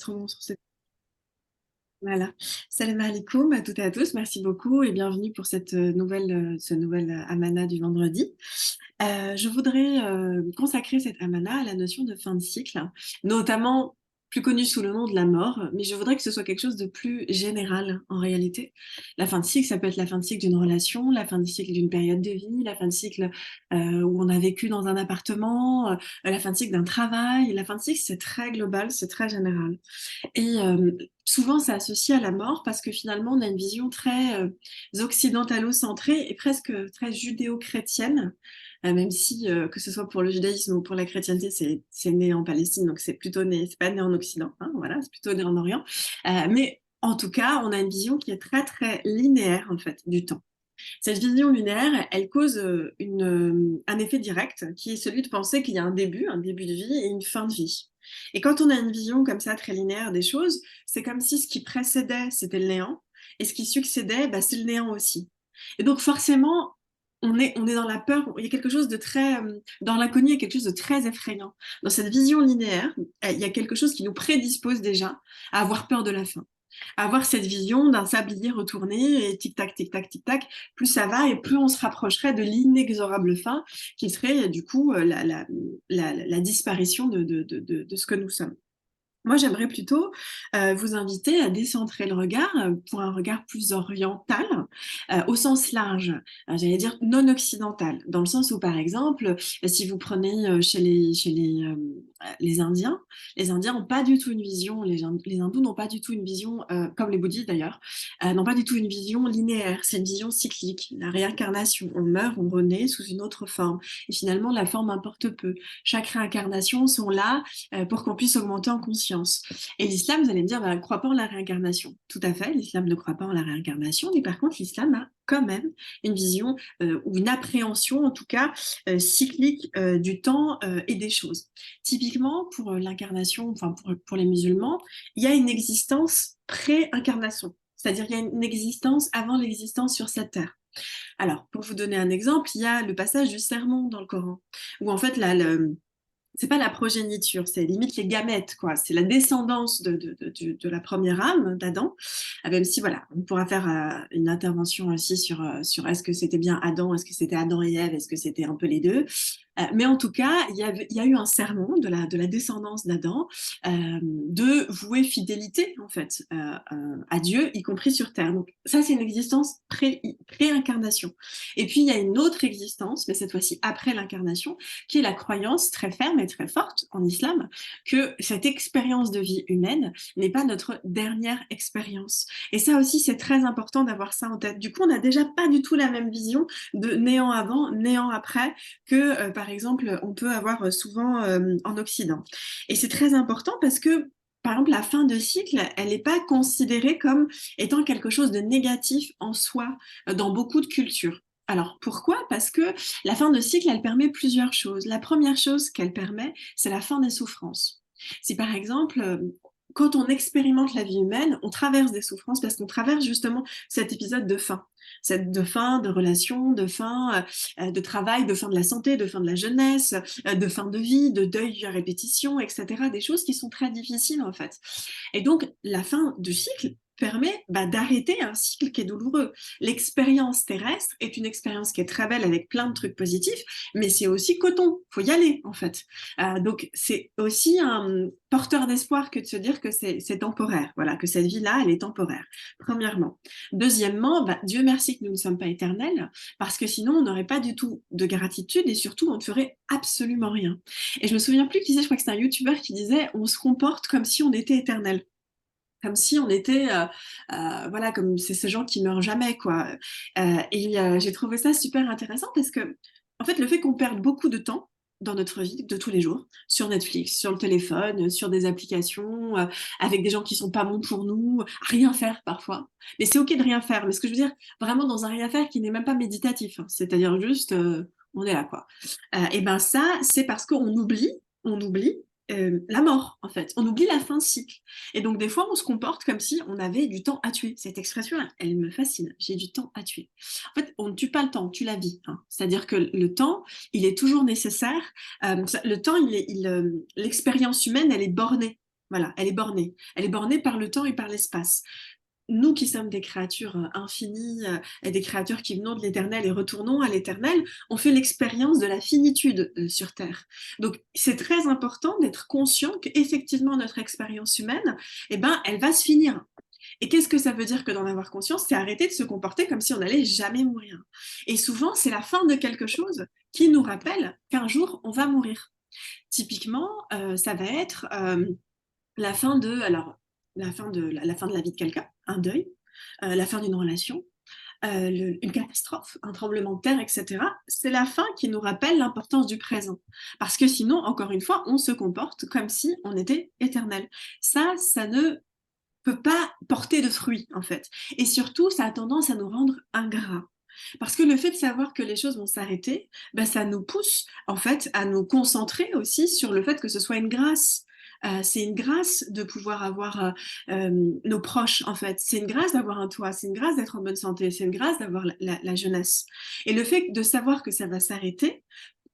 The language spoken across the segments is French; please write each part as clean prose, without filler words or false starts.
Enregistrement sur cette... Voilà. Salam alaikum à toutes et à tous. Merci beaucoup et bienvenue pour ce nouvel amana du vendredi. Je voudrais consacrer cette amana à la notion de fin de cycle, notamment plus connue sous le nom de la mort, mais je voudrais que ce soit quelque chose de plus général en réalité. La fin de cycle, ça peut être la fin de cycle d'une relation, la fin de cycle d'une période de vie, la fin de cycle où on a vécu dans un appartement, la fin de cycle d'un travail. La fin de cycle, c'est très global, c'est très général. Et souvent, c'est associé à la mort parce que finalement, on a une vision très occidentalo-centrée et presque très judéo-chrétienne, même si, que ce soit pour le judaïsme ou pour la chrétienté, c'est né en Palestine, donc c'est plutôt né, c'est pas né en Occident, hein, voilà, c'est plutôt né en Orient. Mais en tout cas, on a une vision qui est très, très linéaire, en fait, du temps. Cette vision lunaire, elle cause un effet direct qui est celui de penser qu'il y a un début de vie et une fin de vie. Et quand on a une vision comme ça, très linéaire des choses, c'est comme si ce qui précédait, c'était le néant, et ce qui succédait, bah, c'est le néant aussi. Et donc forcément, on est dans la peur, il y a quelque chose de très, dans l'inconnu, il y a quelque chose de très effrayant. Dans cette vision linéaire, il y a quelque chose qui nous prédispose déjà à avoir peur de la fin, avoir cette vision d'un sablier retourné et tic-tac, tic-tac, tic-tac, plus ça va et plus on se rapprocherait de l'inexorable fin qui serait du coup la disparition de ce que nous sommes. Moi, j'aimerais plutôt vous inviter à décentrer le regard pour un regard plus oriental, au sens large, j'allais dire non occidental, dans le sens où, par exemple, si vous prenez les Indiens n'ont pas du tout une vision, les hindous n'ont pas du tout une vision, comme les bouddhistes d'ailleurs, n'ont pas du tout une vision linéaire, c'est une vision cyclique, la réincarnation, on meurt, on renaît sous une autre forme, et finalement, la forme importe peu. Chaque réincarnation sont là pour qu'on puisse augmenter en conscience. Et l'islam, vous allez me dire, bah, ne croit pas en la réincarnation. Tout à fait, l'islam ne croit pas en la réincarnation, mais par contre, l'islam a quand même une vision ou une appréhension, en tout cas, cyclique du temps et des choses. Typiquement, pour l'incarnation, enfin pour les musulmans, il y a une existence pré-incarnation. C'est-à-dire qu'il y a une existence avant l'existence sur cette terre. Alors, pour vous donner un exemple, il y a le passage du sermon dans le Coran, où en fait, là, c'est pas la progéniture, c'est limite les gamètes, quoi. C'est la descendance de la première âme d'Adam. Même si, voilà, on pourra faire une intervention aussi sur est-ce que c'était bien Adam, est-ce que c'était Adam et Ève, est-ce que c'était un peu les deux. Mais en tout cas, il y a eu un sermon de la descendance d'Adam de vouer fidélité, en fait, à Dieu, y compris sur Terre. Donc, ça, c'est une existence pré-incarnation. Et puis, il y a une autre existence, mais cette fois-ci après l'incarnation, qui est la croyance très ferme et très forte en islam que cette expérience de vie humaine n'est pas notre dernière expérience. Et ça aussi, c'est très important d'avoir ça en tête. Du coup, on n'a déjà pas du tout la même vision de néant avant, néant après que, par exemple, on peut avoir souvent en Occident. Et c'est très important parce que par exemple, la fin de cycle, elle n'est pas considérée comme étant quelque chose de négatif en soi dans beaucoup de cultures. Alors pourquoi? Parce que la fin de cycle, elle permet plusieurs choses. La première chose qu'elle permet, c'est la fin des souffrances. Si par exemple, quand on expérimente la vie humaine, on traverse des souffrances parce qu'on traverse justement cet épisode de fin. De fin, de relation, de fin de travail, de fin de la santé, de fin de la jeunesse, de fin de vie, de deuil à répétition, etc. Des choses qui sont très difficiles en fait. Et donc, la fin du cycle permet d'arrêter un cycle qui est douloureux. L'expérience terrestre est une expérience qui est très belle avec plein de trucs positifs, mais c'est aussi coton, faut y aller en fait. Donc c'est aussi un porteur d'espoir que de se dire que c'est temporaire, voilà, que cette vie-là, elle est temporaire, premièrement. Deuxièmement, Dieu merci que nous ne sommes pas éternels, parce que sinon on n'aurait pas du tout de gratitude et surtout on ne ferait absolument rien. Et je me souviens plus qui disait, je crois que c'est un youtubeur qui disait, on se comporte comme si on était éternel, comme si on était, voilà, comme c'est ces gens qui meurent jamais, quoi. J'ai trouvé ça super intéressant parce que, en fait, le fait qu'on perde beaucoup de temps dans notre vie de tous les jours, sur Netflix, sur le téléphone, sur des applications, avec des gens qui sont pas bons pour nous, à rien faire parfois. Mais c'est ok de rien faire. Mais ce que je veux dire, vraiment dans un rien faire qui n'est même pas méditatif, hein. C'est-à-dire juste, on est là, quoi. Et ben ça, c'est parce on oublie la mort, en fait. On oublie la fin de cycle. Et donc, des fois, on se comporte comme si on avait du temps à tuer. Cette expression, elle me fascine. J'ai du temps à tuer. En fait, on ne tue pas le temps, on tue la vie, hein. C'est-à-dire que le temps, il est toujours nécessaire. Le temps, l'expérience humaine, elle est bornée. Voilà, elle est bornée. Elle est bornée par le temps et par l'espace. Nous qui sommes des créatures infinies et des créatures qui venons de l'éternel et retournons à l'éternel, on fait l'expérience de la finitude sur Terre. Donc c'est très important d'être conscient qu'effectivement notre expérience humaine, eh ben, elle va se finir. Et qu'est-ce que ça veut dire que d'en avoir conscience? C'est arrêter de se comporter comme si on n'allait jamais mourir. Et souvent, c'est la fin de quelque chose qui nous rappelle qu'un jour, on va mourir. Typiquement, ça va être la fin de, alors, la fin de la vie de quelqu'un, un deuil, la fin d'une relation, une catastrophe, un tremblement de terre, etc. C'est la fin qui nous rappelle l'importance du présent. Parce que sinon, encore une fois, on se comporte comme si on était éternel. Ça ne peut pas porter de fruits, en fait. Et surtout, ça a tendance à nous rendre ingrats. Parce que le fait de savoir que les choses vont s'arrêter, ben, ça nous pousse en fait à nous concentrer aussi sur le fait que ce soit une grâce. C'est une grâce de pouvoir avoir nos proches en fait. C'est une grâce d'avoir un toit, c'est une grâce d'être en bonne santé, c'est une grâce d'avoir la jeunesse. Et le fait de savoir que ça va s'arrêter,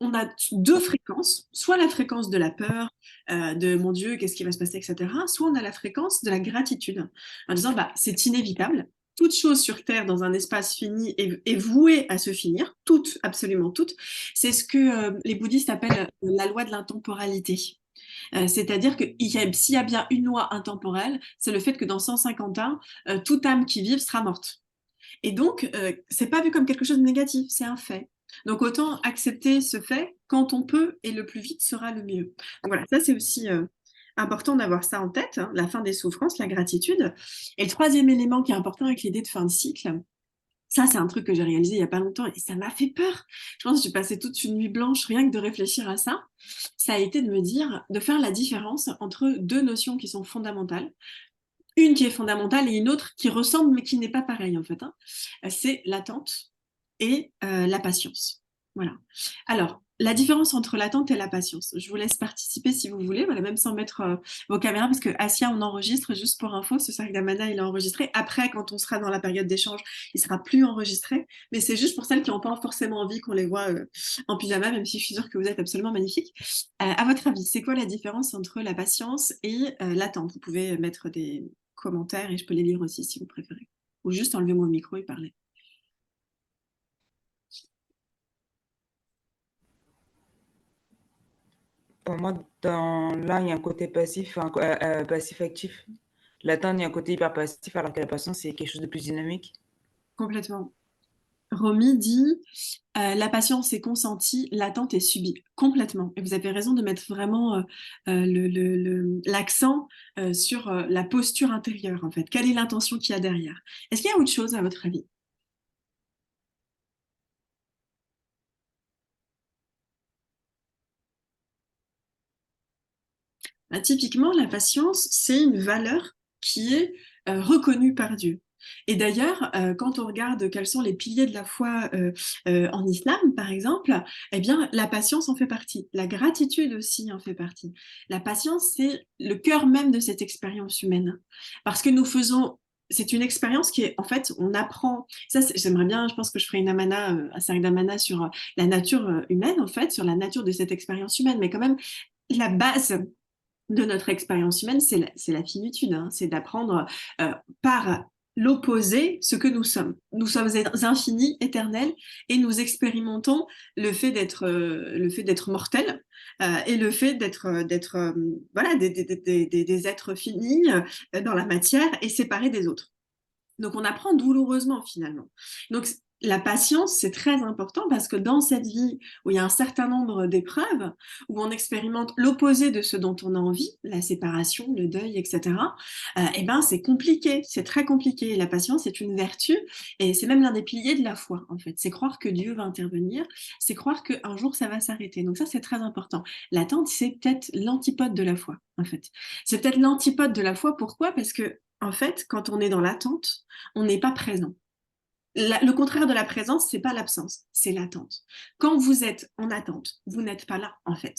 on a deux fréquences, soit la fréquence de la peur, de mon Dieu, qu'est-ce qui va se passer, etc., soit on a la fréquence de la gratitude, en disant, bah, c'est inévitable, toute chose sur Terre dans un espace fini est vouée à se finir, toute, absolument toute. C'est ce que les bouddhistes appellent la loi de l'intemporalité. C'est-à-dire que s'il y a bien une loi intemporelle, c'est le fait que dans 150 ans, toute âme qui vive sera morte. Et donc, c'est pas vu comme quelque chose de négatif, c'est un fait. Donc autant accepter ce fait quand on peut et le plus vite sera le mieux. Donc voilà, ça c'est aussi important d'avoir ça en tête, hein, la fin des souffrances, la gratitude. Et le troisième élément qui est important avec l'idée de fin de cycle, ça c'est un truc que j'ai réalisé il y a pas longtemps et ça m'a fait peur. Je pense que j'ai passé toute une nuit blanche rien que de réfléchir à ça. Ça a été de me dire, de faire la différence entre deux notions qui sont fondamentales, une qui est fondamentale et une autre qui ressemble mais qui n'est pas pareille en fait, hein. C'est l'attente et la patience. Voilà. Alors, la différence entre l'attente et la patience. Je vous laisse participer si vous voulez, voilà, même sans mettre vos caméras, parce que Asia, on enregistre juste pour info. Ce Sargdamana, il est enregistré. Après, quand on sera dans la période d'échange, il sera plus enregistré. Mais c'est juste pour celles qui n'ont pas forcément envie qu'on les voit en pyjama, même si je suis sûre que vous êtes absolument magnifiques. À votre avis, c'est quoi la différence entre la patience et l'attente? Vous pouvez mettre des commentaires et je peux les lire aussi si vous préférez. Ou juste enlever mon micro et parler. Pour moi, dans là, il y a un côté passif, passif-actif. L'attente, il y a un côté hyper passif, alors que la patience, c'est quelque chose de plus dynamique. Complètement. Romy dit la patience est consentie, l'attente est subie. Complètement. Et vous avez raison de mettre vraiment l'accent sur la posture intérieure, en fait. Quelle est l'intention qu'il y a derrière? Est-ce qu'il y a autre chose, à votre avis? Bah, typiquement, la patience, c'est une valeur qui est reconnue par Dieu. Et d'ailleurs, quand on regarde quels sont les piliers de la foi en islam, par exemple, eh bien, la patience en fait partie. La gratitude aussi en fait partie. La patience, c'est le cœur même de cette expérience humaine. Parce que nous faisons c'est une expérience qui est, en fait, on apprend. Ça, j'aimerais bien, je pense que je ferai une amana, à Sargdamana sur la nature humaine, en fait, sur la nature de cette expérience humaine. Mais quand même, la base de notre expérience humaine, c'est la finitude, hein. C'est d'apprendre par l'opposé ce que nous sommes. Nous sommes infinis, éternels, et nous expérimentons le fait d'être mortel et le fait d'être voilà, des êtres finis dans la matière et séparés des autres. Donc on apprend douloureusement finalement. Donc la patience, c'est très important parce que dans cette vie où il y a un certain nombre d'épreuves, où on expérimente l'opposé de ce dont on a envie, la séparation, le deuil, etc., eh ben c'est compliqué, c'est très compliqué. La patience est une vertu et c'est même l'un des piliers de la foi, en fait. C'est croire que Dieu va intervenir, c'est croire qu'un jour ça va s'arrêter. Donc ça, c'est très important. L'attente, c'est peut-être l'antipode de la foi, en fait. C'est peut-être l'antipode de la foi. Pourquoi? Parce que en fait, quand on est dans l'attente, on n'est pas présent. Le contraire de la présence, c'est pas l'absence, c'est l'attente. Quand vous êtes en attente, vous n'êtes pas là, en fait.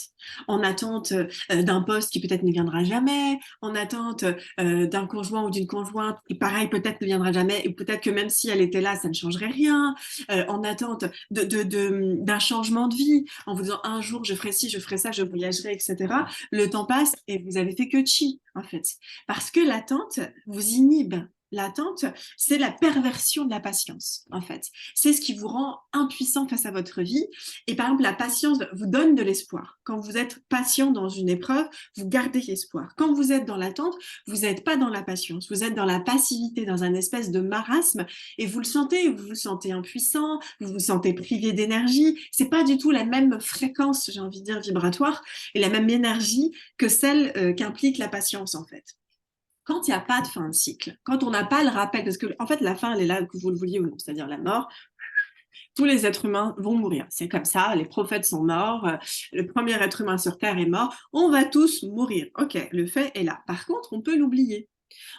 En attente d'un poste qui peut-être ne viendra jamais, en attente d'un conjoint ou d'une conjointe qui, pareil, peut-être ne viendra jamais, et peut-être que même si elle était là, ça ne changerait rien, en attente d'un changement de vie, en vous disant un jour je ferai ci, je ferai ça, je voyagerai, etc. Le temps passe et vous avez fait que chi, en fait. Parce que l'attente vous inhibe. L'attente, c'est la perversion de la patience, en fait. C'est ce qui vous rend impuissant face à votre vie. Et par exemple, la patience vous donne de l'espoir. Quand vous êtes patient dans une épreuve, vous gardez l'espoir. Quand vous êtes dans l'attente, vous n'êtes pas dans la patience. Vous êtes dans la passivité, dans un espèce de marasme. Et vous le sentez, vous vous sentez impuissant, vous vous sentez privé d'énergie. C'est pas du tout la même fréquence, j'ai envie de dire, vibratoire, et la même énergie que celle qu'implique la patience, en fait. Quand il n'y a pas de fin de cycle, quand on n'a pas le rappel, parce que en fait la fin elle est là que vous le vouliez ou non, c'est-à-dire la mort, tous les êtres humains vont mourir. C'est comme ça, les prophètes sont morts, le premier être humain sur Terre est mort, on va tous mourir. Ok, le fait est là. Par contre, on peut l'oublier.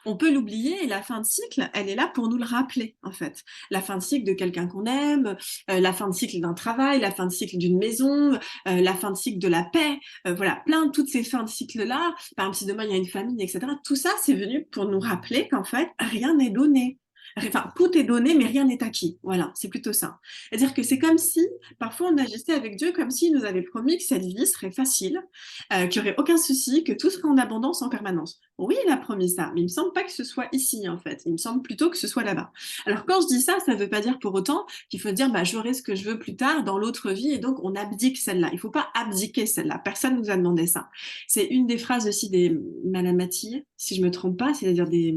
On peut l'oublier et la fin de cycle, elle est là pour nous le rappeler, en fait. La fin de cycle de quelqu'un qu'on aime, la fin de cycle d'un travail, la fin de cycle d'une maison, la fin de cycle de la paix, voilà, plein de toutes ces fins de cycle-là. Par exemple, si demain il y a une famine, etc. Tout ça, c'est venu pour nous rappeler qu'en fait, rien n'est donné. Enfin, tout est donné, mais rien n'est acquis. Voilà, c'est plutôt ça. C'est-à-dire que c'est comme si, parfois, on agissait avec Dieu comme s'il nous avait promis que cette vie serait facile, qu'il n'y aurait aucun souci, que tout serait en abondance en permanence. Oui, il a promis ça, mais il me semble pas que ce soit ici, en fait. Il me semble plutôt que ce soit là-bas. Alors, quand je dis ça, ça ne veut pas dire pour autant qu'il faut dire, bah, j'aurai ce que je veux plus tard dans l'autre vie, et donc on abdique celle-là. Il ne faut pas abdiquer celle-là. Personne ne nous a demandé ça. C'est une des phrases aussi des Malamati, si je me trompe pas, c'est-à-dire des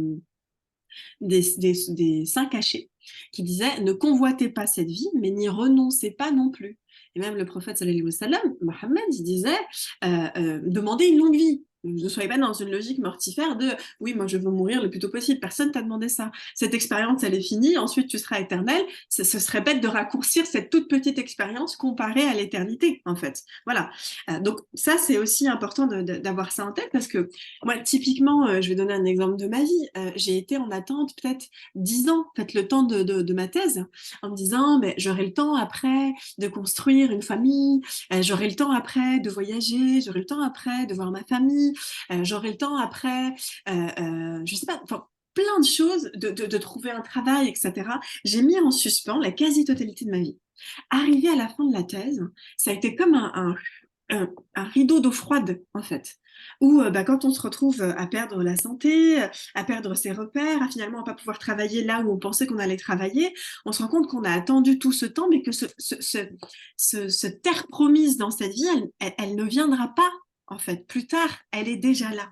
saints cachés qui disaient ne convoitez pas cette vie, mais n'y renoncez pas non plus. Et même le prophète sallallahu alayhi wa sallam, Mohammed, il disait demandez une longue vie. Ne soyez pas dans une logique mortifère de oui, moi je veux mourir le plus tôt possible. Personne t'a demandé ça. Cette expérience, elle est finie. Ensuite, tu seras éternel. Ce serait bête de raccourcir cette toute petite expérience comparée à l'éternité, en fait. Voilà. Donc ça, c'est aussi important d'avoir ça en tête parce que moi, typiquement, je vais donner un exemple de ma vie. J'ai été en attente peut-être 10 ans, peut-être le temps de ma thèse, en me disant, mais j'aurai le temps après de construire une famille, j'aurai le temps après de voyager, j'aurai le temps après de voir ma famille, j'aurai le temps après, je sais pas, enfin, plein de choses, de trouver un travail, etc. J'ai mis en suspens la quasi-totalité de ma vie. Arrivé à la fin de la thèse, ça a été comme un rideau d'eau froide, en fait. Où bah, quand on se retrouve à perdre la santé, à perdre ses repères, à finalement à pas pouvoir travailler là où on pensait qu'on allait travailler, on se rend compte qu'on a attendu tout ce temps, mais que cette terre promise dans cette vie, elle ne viendra pas, en fait. Plus tard, elle est déjà là.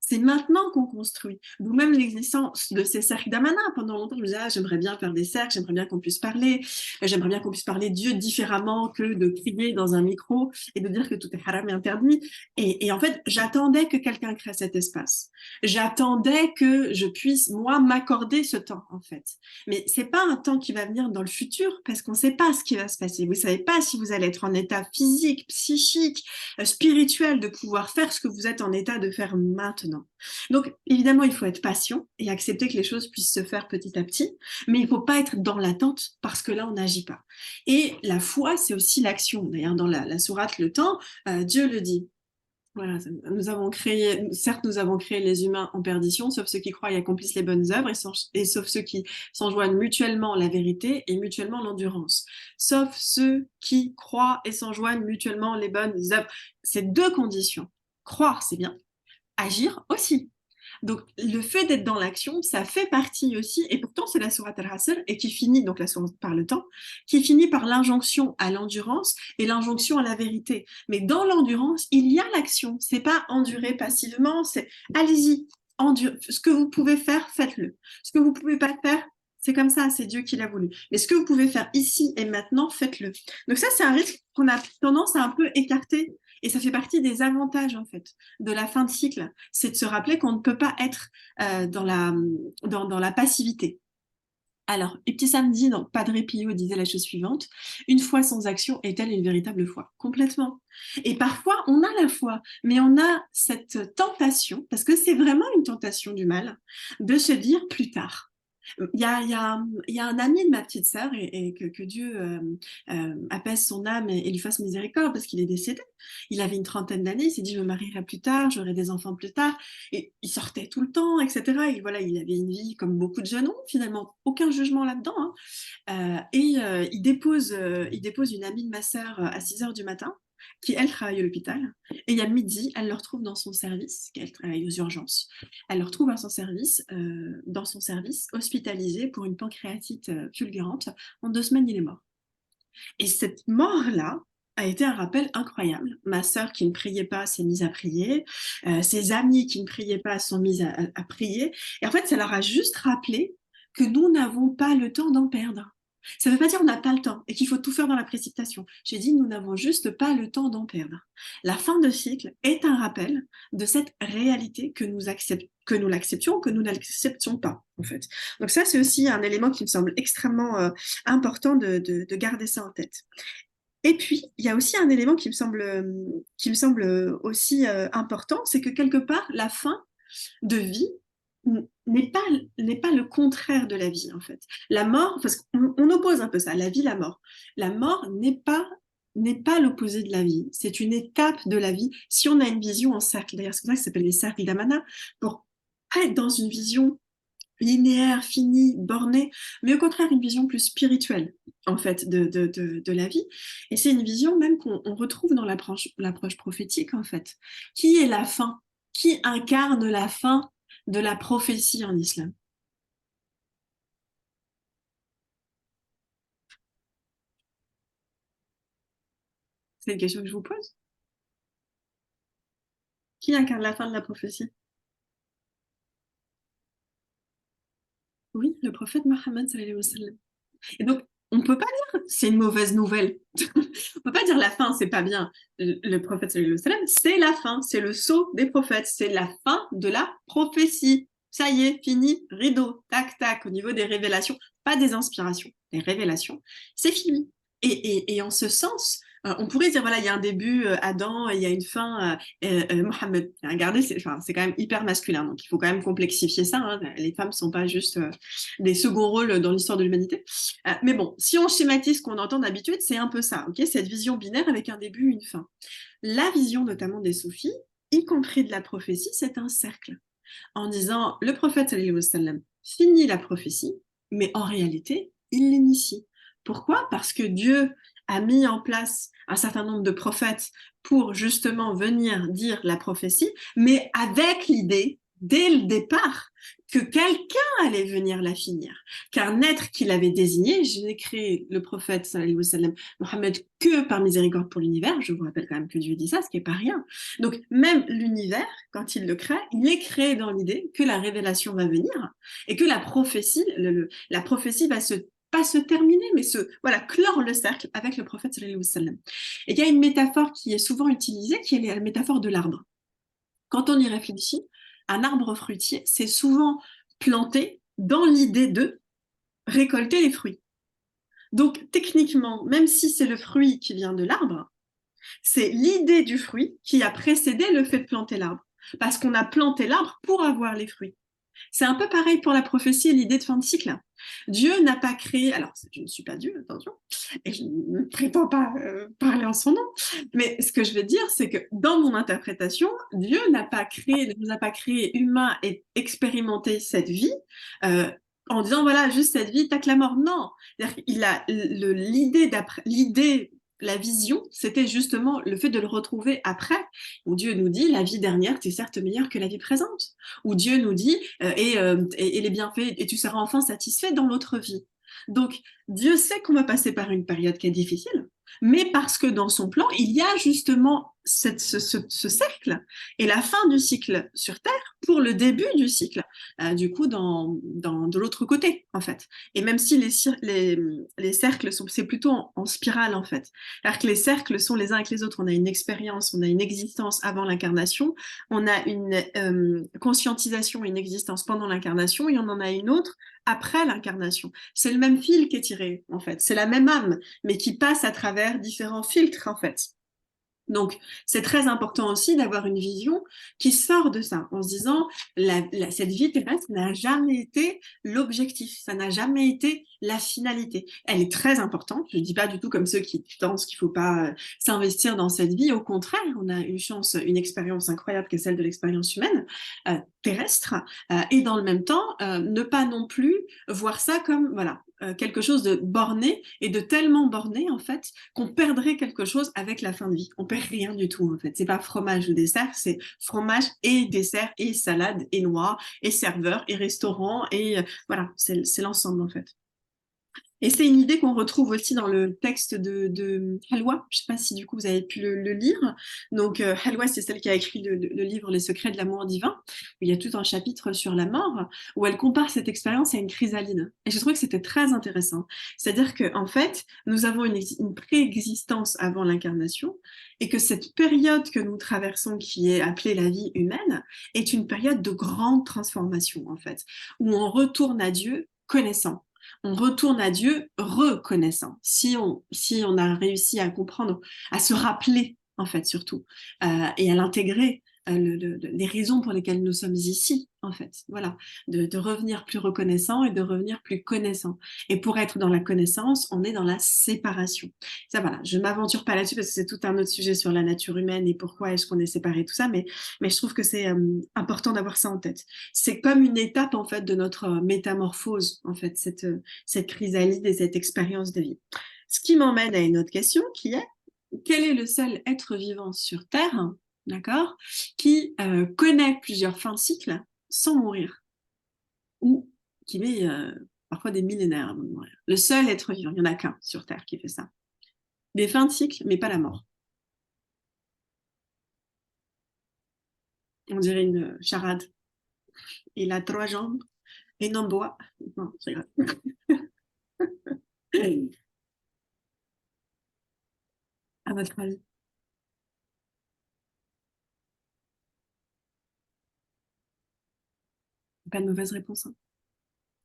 C'est maintenant qu'on construit. D'où même l'existence de ces cercles d'Amana. Pendant longtemps, je me disais, ah, j'aimerais bien faire des cercles, j'aimerais bien qu'on puisse parler, j'aimerais bien qu'on puisse parler de Dieu différemment que de crier dans un micro et de dire que tout est haram et interdit. Et en fait, j'attendais que quelqu'un crée cet espace. J'attendais que je puisse, moi, m'accorder ce temps, en fait. Mais c'est pas un temps qui va venir dans le futur parce qu'on ne sait pas ce qui va se passer. Vous savez pas si vous allez être en état physique, psychique, spirituel de pouvoir faire ce que vous êtes en état de faire maintenant. Donc, évidemment, il faut être patient et accepter que les choses puissent se faire petit à petit, mais il ne faut pas être dans l'attente parce que là, on n'agit pas. Et la foi, c'est aussi l'action. D'ailleurs, dans la sourate Le Temps, Dieu le dit. Voilà, certes, nous avons créé les humains en perdition, sauf ceux qui croient et accomplissent les bonnes œuvres, et sauf ceux qui s'enjoignent mutuellement la vérité et mutuellement l'endurance. Sauf ceux qui croient et s'enjoignent mutuellement les bonnes œuvres. C'est deux conditions. Croire, c'est bien. Agir aussi. Donc, le fait d'être dans l'action, ça fait partie aussi, et pourtant c'est la sourate Al-Hasr, et qui finit, donc la sourate par le temps, qui finit par l'injonction à l'endurance et l'injonction à la vérité. Mais dans l'endurance, il y a l'action. C'est pas endurer passivement, c'est allez-y, ce que vous pouvez faire, faites-le. Ce que vous pouvez pas faire, c'est comme ça, c'est Dieu qui l'a voulu. Mais ce que vous pouvez faire ici et maintenant, faites-le. Donc ça, c'est un risque qu'on a tendance à un peu écarter. Et ça fait partie des avantages, en fait, de la fin de cycle. C'est de se rappeler qu'on ne peut pas être dans la passivité. Alors, Ibtissam dit dans Padre Pio disait la chose suivante, une foi sans action est-elle une véritable foi? Complètement. Et parfois, on a la foi, mais on a cette tentation, parce que c'est vraiment une tentation du mal, de se dire plus tard. Il y a un ami de ma petite sœur et que Dieu apaise son âme et lui fasse miséricorde parce qu'il est décédé. Il avait une trentaine d'années, il s'est dit je me marierai plus tard, j'aurai des enfants plus tard. Et il sortait tout le temps, etc. Et voilà, il avait une vie comme beaucoup de jeunes ont, finalement, aucun jugement là-dedans. Hein. Il dépose une amie de ma sœur à 6 heures du matin, qui, elle, travaille à l'hôpital. Et il y a midi, elle le retrouve dans son service, qu'elle travaille aux urgences. Elle le retrouve dans son service, hospitalisé pour une pancréatite fulgurante. En 2 semaines, il est mort. Et cette mort-là a été un rappel incroyable. Ma sœur qui ne priait pas s'est mise à prier. Ses amis qui ne priaient pas sont mis à prier. Et en fait, ça leur a juste rappelé que nous n'avons pas le temps d'en perdre. Ça ne veut pas dire qu'on n'a pas le temps et qu'il faut tout faire dans la précipitation. J'ai dit nous n'avons juste pas le temps d'en perdre. La fin de cycle est un rappel de cette réalité que nous l'acceptions ou que nous ne l'acceptions pas, en fait. Donc ça, c'est aussi un élément qui me semble extrêmement important de garder ça en tête. Et puis, il y a aussi un élément qui me semble aussi important, c'est que quelque part, la fin de vie n'est pas, n'est pas le contraire de la vie, en fait. La mort, parce qu'on oppose un peu ça, la vie, la mort. La mort n'est pas l'opposé de la vie, c'est une étape de la vie. Si on a une vision en cercle, d'ailleurs, c'est pour ça que ça s'appelle les cercles d'Amana, pour être dans une vision linéaire, finie, bornée, mais au contraire une vision plus spirituelle en fait de la vie. Et c'est une vision même qu'on retrouve dans l'approche prophétique en fait. Qui est la fin? Qui incarne la fin de la prophétie en islam? C'est une question que je vous pose. Qui incarne la fin de la prophétie? Oui, le prophète Mohammed sallallahu alayhi wa sallam. Et donc, on ne peut pas dire c'est une mauvaise nouvelle. On ne peut pas dire la fin, c'est pas bien. Le prophète, c'est la fin, c'est le sceau des prophètes, c'est la fin de la prophétie. Ça y est, fini, rideau, tac, tac, au niveau des révélations, pas des inspirations, des révélations, c'est fini. Et en ce sens, on pourrait dire, voilà, il y a un début, Adam, il y a une fin, Mohammed. Regardez, c'est quand même hyper masculin, donc il faut quand même complexifier ça. Hein. Les femmes ne sont pas juste des seconds rôles dans l'histoire de l'humanité. Mais bon, si on schématise ce qu'on entend d'habitude, c'est un peu ça, okay, cette vision binaire avec un début, une fin. La vision notamment des soufis, y compris de la prophétie, c'est un cercle. En disant, le prophète sallallahu alayhi wa sallam finit la prophétie, mais en réalité, il l'initie. Pourquoi? Parce que Dieu a mis en place un certain nombre de prophètes pour justement venir dire la prophétie, mais avec l'idée, dès le départ, que quelqu'un allait venir la finir. Qu'un être qu'il avait désigné, je n'ai créé le prophète, sallallahu alayhi wa sallam, Mohammed, que par miséricorde pour l'univers. Je vous rappelle quand même que Dieu dit ça, ce qui n'est pas rien. Donc, même l'univers, quand il le crée, il est créé dans l'idée que la révélation va venir et que la prophétie, la prophétie va pas se terminer, mais voilà, clore le cercle avec le prophète sallallahu alayhi wa sallam. Et il y a une métaphore qui est souvent utilisée, qui est la métaphore de l'arbre. Quand on y réfléchit, un arbre fruitier, c'est souvent planté dans l'idée de récolter les fruits. Donc, techniquement, même si c'est le fruit qui vient de l'arbre, c'est l'idée du fruit qui a précédé le fait de planter l'arbre. Parce qu'on a planté l'arbre pour avoir les fruits. C'est un peu pareil pour la prophétie et l'idée de fin de cycle. Dieu n'a pas créé, alors je ne suis pas Dieu, attention, et je ne prétends pas parler en son nom, mais ce que je veux dire, c'est que dans mon interprétation, Dieu ne nous a pas créé humains et expérimenté cette vie en disant voilà, juste cette vie, tac la mort. Non, il a l'idée, la vision, c'était justement le fait de le retrouver après, où Dieu nous dit la vie dernière, c'est certes meilleure que la vie présente, où Dieu nous dit et les bienfaits, et tu seras enfin satisfait dans l'autre vie. Donc, Dieu sait qu'on va passer par une période qui est difficile, mais parce que dans son plan, il y a justement ce cercle et la fin du cycle sur Terre pour le début du cycle, du coup, de l'autre côté, en fait. Et même si les cercles c'est plutôt en spirale, en fait. Alors que les cercles sont les uns avec les autres. On a une expérience, on a une existence avant l'incarnation, on a une conscientisation, une existence pendant l'incarnation, et on en a une autre après l'incarnation. C'est le même fil qui est tiré, en fait. C'est la même âme, mais qui passe à travers différents filtres, en fait. Donc, c'est très important aussi d'avoir une vision qui sort de ça, en se disant, cette vie terrestre n'a jamais été l'objectif, ça n'a jamais été la finalité. Elle est très importante, je ne dis pas du tout comme ceux qui pensent qu'il ne faut pas s'investir dans cette vie, au contraire, on a une chance, une expérience incroyable qui est celle de l'expérience humaine, terrestre, et dans le même temps, ne pas non plus voir ça comme, voilà, quelque chose de borné et de tellement borné en fait qu'on perdrait quelque chose avec la fin de vie. On perd rien du tout en fait. C'est pas fromage ou dessert, c'est fromage et dessert et salade et noix et serveur et restaurant et voilà, c'est l'ensemble en fait. Et c'est une idée qu'on retrouve aussi dans le texte de Halwa. Je ne sais pas si du coup vous avez pu le lire. Donc Halwa, c'est celle qui a écrit le livre Les secrets de l'amour divin, où il y a tout un chapitre sur la mort, où elle compare cette expérience à une chrysalide. Et je trouve que c'était très intéressant. C'est-à-dire qu'en fait, nous avons une préexistence avant l'incarnation, et que cette période que nous traversons, qui est appelée la vie humaine, est une période de grande transformation, en fait, où on retourne à Dieu connaissant. On retourne à Dieu reconnaissant. Si on a réussi à comprendre, à se rappeler, en fait, surtout, et à l'intégrer, les raisons pour lesquelles nous sommes ici, en fait. Voilà, de revenir plus reconnaissant et de revenir plus connaissant. Et pour être dans la connaissance, on est dans la séparation. Ça, voilà, je ne m'aventure pas là-dessus parce que c'est tout un autre sujet sur la nature humaine et pourquoi est-ce qu'on est séparé, tout ça, mais je trouve que c'est important d'avoir ça en tête. C'est comme une étape, en fait, de notre métamorphose, en fait, cette chrysalide et cette expérience de vie. Ce qui m'emmène à une autre question qui est, quel est le seul être vivant sur Terre, d'accord, qui connaît plusieurs fins de cycle sans mourir, ou qui met parfois des millénaires avant de mourir. Le seul être vivant, il n'y en a qu'un sur Terre qui fait ça. Des fins de cycle, mais pas la mort. On dirait une charade. Il a 3 jambes et non bois. Non, c'est grave. À votre avis? Pas de mauvaise réponse. Hein.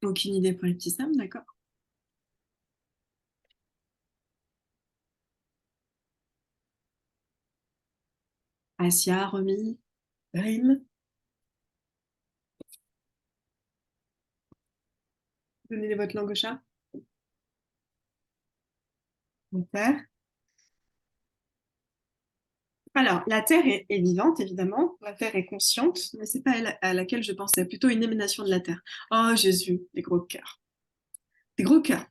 Aucune idée pour les petits Sam, d'accord. Asia, Romy, Rim. Donnez votre langue au chat. Terre. Alors, la Terre est vivante, évidemment. La Terre est consciente, mais c'est pas elle à laquelle je pensais, plutôt une émanation de la Terre. Oh Jésus, des gros cœurs. Des gros cœurs.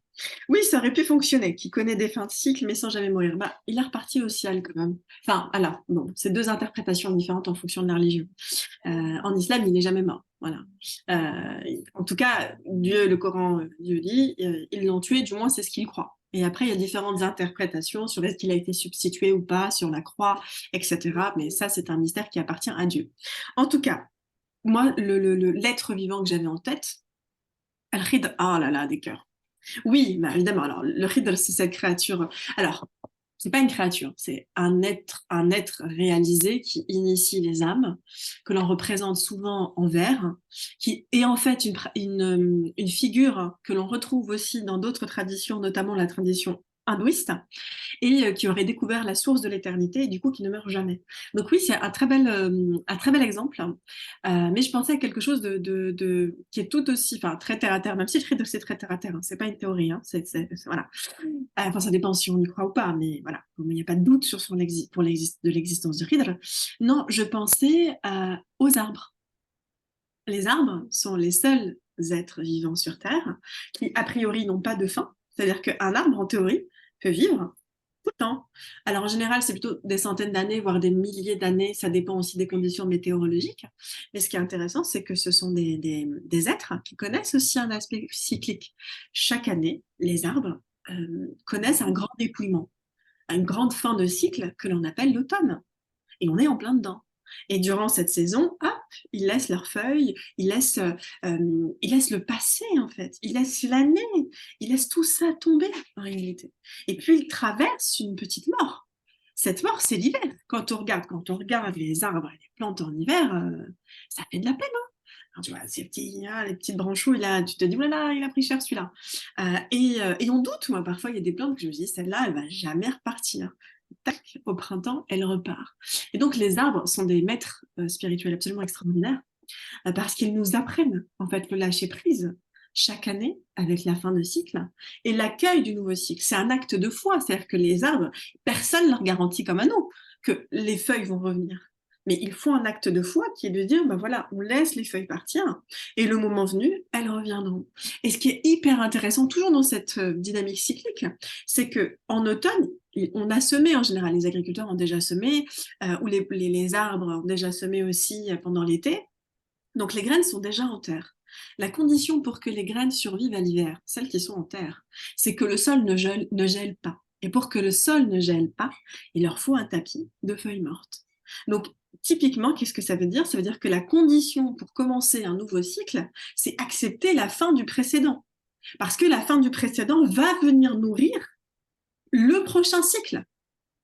Oui, ça aurait pu fonctionner, qui connaît des fins de cycle, mais sans jamais mourir. Bah, il est reparti au ciel quand même. Enfin, alors, bon, c'est deux interprétations différentes en fonction de la religion. En islam, il n'est jamais mort. Voilà. En tout cas, Dieu, le Coran, Dieu dit, ils l'ont tué, du moins c'est ce qu'ils croient. Et après, il y a différentes interprétations sur est-ce qu'il a été substitué ou pas sur la croix, etc. Mais ça, c'est un mystère qui appartient à Dieu. En tout cas, moi, l'être vivant que j'avais en tête, Al-Khid, oh là là, des cœurs. Oui, bah, évidemment. Alors, le Khidr, c'est cette créature. Alors, c'est pas une créature, c'est un être réalisé qui initie les âmes, que l'on représente souvent en vers, qui est en fait une figure que l'on retrouve aussi dans d'autres traditions, notamment la tradition hindouiste, et qui aurait découvert la source de l'éternité et du coup qui ne meurt jamais. Donc oui, c'est un très bel exemple, mais je pensais à quelque chose qui est tout aussi, enfin très terre à terre, même si je c'est très terre à terre, hein, c'est pas une théorie, hein, voilà. Enfin, ça dépend si on y croit ou pas, mais voilà, il n'y a pas de doute sur de l'existence de Ridr. Non, je pensais aux arbres. Les arbres sont les seuls êtres vivants sur Terre qui, a priori, n'ont pas de fin. C'est-à-dire qu'un arbre, en théorie, peut vivre tout le temps. Alors, en général, c'est plutôt des centaines d'années, voire des milliers d'années. Ça dépend aussi des conditions météorologiques. Mais ce qui est intéressant, c'est que ce sont des êtres qui connaissent aussi un aspect cyclique. Chaque année, les arbres connaissent un grand dépouillement, une grande fin de cycle que l'on appelle l'automne. Et on est en plein dedans. Et durant cette saison, hop, ils laissent leurs feuilles, ils laissent le passé en fait, ils laissent l'année, ils laissent tout ça tomber en réalité. Et puis ils traversent une petite mort. Cette mort, c'est l'hiver. Quand on regarde les arbres et les plantes en hiver, ça fait de la peine. Hein. Alors, tu vois, les petites branchouilles là, tu te dis, voilà, il a pris cher celui-là. Et on doute, moi, parfois, il y a des plantes que je me dis, celle-là, elle va jamais repartir. tac, au printemps, elle repart. Et donc les arbres sont des maîtres spirituels absolument extraordinaires parce qu'ils nous apprennent en fait le lâcher prise chaque année avec la fin de cycle et l'accueil du nouveau cycle. C'est un acte de foi, c'est-à-dire que les arbres, personne ne leur garantit comme à nous que les feuilles vont revenir. Mais il faut un acte de foi qui est de dire, ben voilà, on laisse les feuilles partir et le moment venu, elles reviendront. Et ce qui est hyper intéressant, toujours dans cette dynamique cyclique, c'est que en automne, on a semé en général, les agriculteurs ont déjà semé, ou les arbres ont déjà semé aussi pendant l'été. Donc les graines sont déjà en terre. La condition pour que les graines survivent à l'hiver, celles qui sont en terre, c'est que le sol ne gèle pas. Et pour que le sol ne gèle pas, il leur faut un tapis de feuilles mortes. Donc typiquement, qu'est-ce que ça veut dire? Ça veut dire que la condition pour commencer un nouveau cycle, c'est accepter la fin du précédent. Parce que la fin du précédent va venir nourrir le prochain cycle.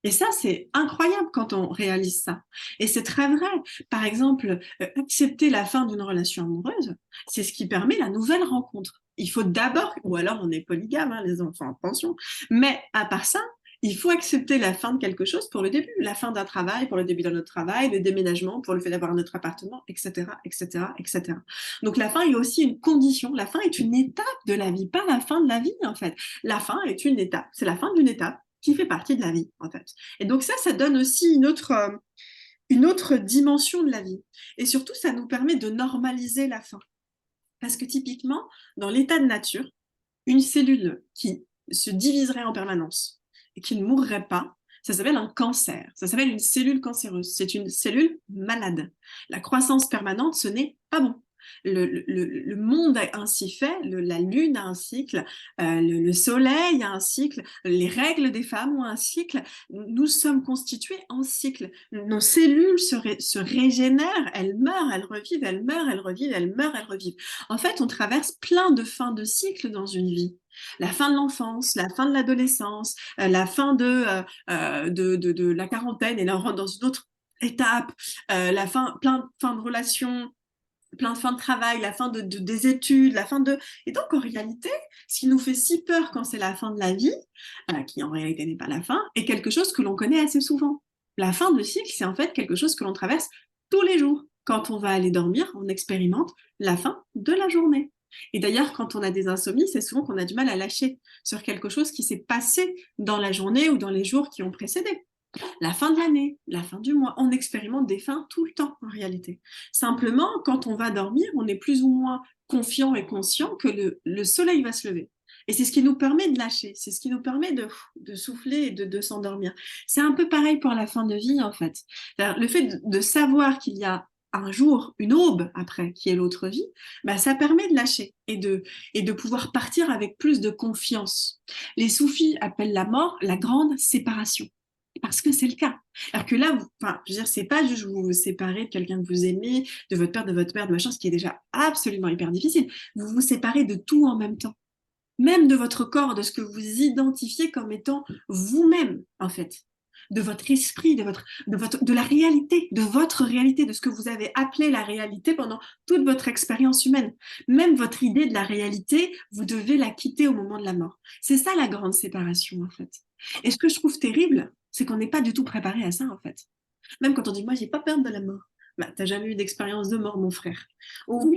Et ça, c'est incroyable quand on réalise ça. Et c'est très vrai. Par exemple, accepter la fin d'une relation amoureuse, c'est ce qui permet la nouvelle rencontre. Il faut d'abord, ou alors on est polygame, hein, les enfants, attention. Mais à part ça, il faut accepter la fin de quelque chose pour le début, la fin d'un travail pour le début d'un autre travail, le déménagement pour le fait d'avoir un autre appartement, etc., etc., etc. Donc la fin est aussi une condition. La fin est une étape de la vie, pas la fin de la vie en fait. La fin est une étape. C'est la fin d'une étape qui fait partie de la vie, en fait. Et donc ça donne aussi une autre dimension de la vie. Et surtout, ça nous permet de normaliser la fin. Parce que typiquement, dans l'état de nature, une cellule qui se diviserait en permanence et qui ne mourrait pas, ça s'appelle un cancer. Ça s'appelle une cellule cancéreuse. C'est une cellule malade. La croissance permanente, ce n'est pas bon. Le monde a ainsi fait, la lune a un cycle, le soleil a un cycle, les règles des femmes ont un cycle. Nous sommes constitués en cycle. Nos cellules se régénèrent, elles meurent, elles revivent, elles meurent, elles revivent, elles meurent, elles revivent. En fait, on traverse plein de fins de cycle dans une vie. La fin de l'enfance, la fin de l'adolescence, la fin de la quarantaine, et là on rentre dans une autre étape, la fin, plein de fins de relations, plein de fins de travail, la fin des études, la fin de... Et donc, en réalité, ce qui nous fait si peur quand c'est la fin de la vie, qui en réalité n'est pas la fin, est quelque chose que l'on connaît assez souvent. La fin de cycle, c'est en fait quelque chose que l'on traverse tous les jours. Quand on va aller dormir, on expérimente la fin de la journée. Et d'ailleurs, quand on a des insomnies, c'est souvent qu'on a du mal à lâcher sur quelque chose qui s'est passé dans la journée ou dans les jours qui ont précédé. La fin de l'année, la fin du mois, on expérimente des fins tout le temps en réalité. Simplement, quand on va dormir, on est plus ou moins confiant et conscient que le soleil va se lever. Et c'est ce qui nous permet de lâcher, c'est ce qui nous permet de souffler et de s'endormir. C'est un peu pareil pour la fin de vie en fait. Le fait de savoir qu'il y a un jour, une aube après, qui est l'autre vie, bah, ça permet de lâcher et de pouvoir partir avec plus de confiance. Les soufis appellent la mort la grande séparation. Parce que c'est le cas. Alors que là, enfin, je veux dire, c'est pas juste vous vous séparez de quelqu'un que vous aimez, de votre père, de votre mère, de machin, ce qui est déjà absolument hyper difficile. Vous vous séparez de tout en même temps. Même de votre corps, de ce que vous identifiez comme étant vous-même, en fait. De votre esprit, de la réalité, de votre réalité, de ce que vous avez appelé la réalité pendant toute votre expérience humaine. Même votre idée de la réalité, vous devez la quitter au moment de la mort. C'est ça la grande séparation, en fait. Et ce que je trouve terrible, c'est qu'on n'est pas du tout préparé à ça, en fait. Même quand on dit, moi, j'ai pas peur de la mort. Bah, t'as jamais eu d'expérience de mort, mon frère. Ou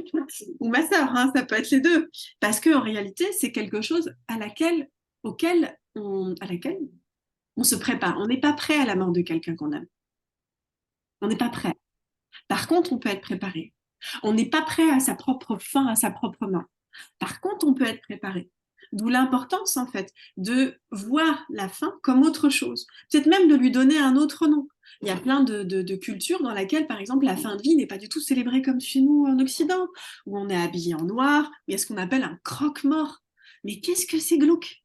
ma sœur, hein, ça peut être les deux. Parce qu'en réalité, c'est quelque chose auquel on se prépare. On n'est pas prêt à la mort de quelqu'un qu'on aime. On n'est pas prêt. Par contre, on peut être préparé. On n'est pas prêt à sa propre fin, à sa propre main. Par contre, on peut être préparé. D'où l'importance, en fait, de voir la fin comme autre chose. Peut-être même de lui donner un autre nom. Il y a plein de cultures dans lesquelles, par exemple, la fin de vie n'est pas du tout célébrée comme chez nous en Occident, où on est habillé en noir, où il y a ce qu'on appelle un croque-mort. Mais qu'est-ce que c'est glauque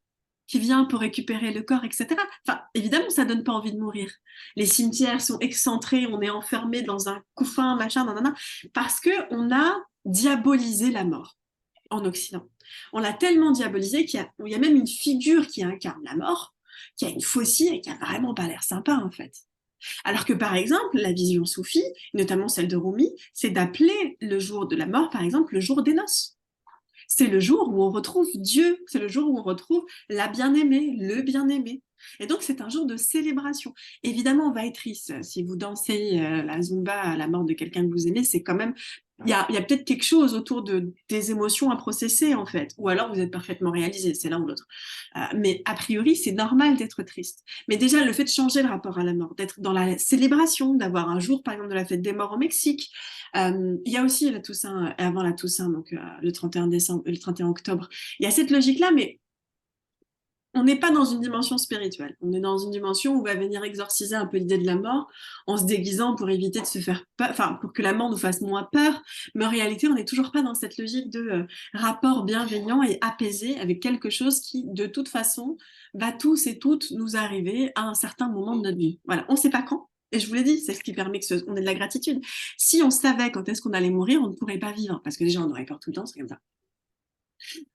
qui vient pour récupérer le corps, etc. Enfin, évidemment, ça donne pas envie de mourir. Les cimetières sont excentrés, on est enfermé dans un couffin, machin, nanana, parce que on a diabolisé la mort en Occident. On l'a tellement diabolisé qu'il y a même une figure qui incarne la mort, qui a une faucille et qui a vraiment pas l'air sympa, en fait. Alors que, par exemple, la vision soufie, notamment celle de Rumi, c'est d'appeler le jour de la mort, par exemple, le jour des noces. c'est le jour où on retrouve Dieu, c'est le jour où on retrouve la bien-aimée, le bien-aimé. Et donc, c'est un jour de célébration. Évidemment, on va être triste. Si vous dansez la Zumba à la mort de quelqu'un que vous aimez, c'est quand même... Il y a peut-être quelque chose autour des émotions à processer, en fait. Ou alors, vous êtes parfaitement réalisé, c'est l'un ou l'autre. Mais a priori, c'est normal d'être triste. Mais déjà, le fait de changer le rapport à la mort, d'être dans la célébration, d'avoir un jour, par exemple, de la fête des morts au Mexique. Il y a aussi la Toussaint, avant la Toussaint, donc le 31 décembre, le 31 octobre. Il y a cette logique-là, mais on n'est pas dans une dimension spirituelle. On est dans une dimension où on va venir exorciser un peu l'idée de la mort en se déguisant pour éviter de se faire peur, enfin, pour que la mort nous fasse moins peur. Mais en réalité, on n'est toujours pas dans cette logique de rapport bienveillant et apaisé avec quelque chose qui, de toute façon, va tous et toutes nous arriver à un certain moment de notre vie. Voilà, on ne sait pas quand. Et je vous l'ai dit, c'est ce qui permet qu'on ait de la gratitude. Si on savait quand est-ce qu'on allait mourir, on ne pourrait pas vivre. Parce que déjà, on aurait peur tout le temps, c'est comme ça.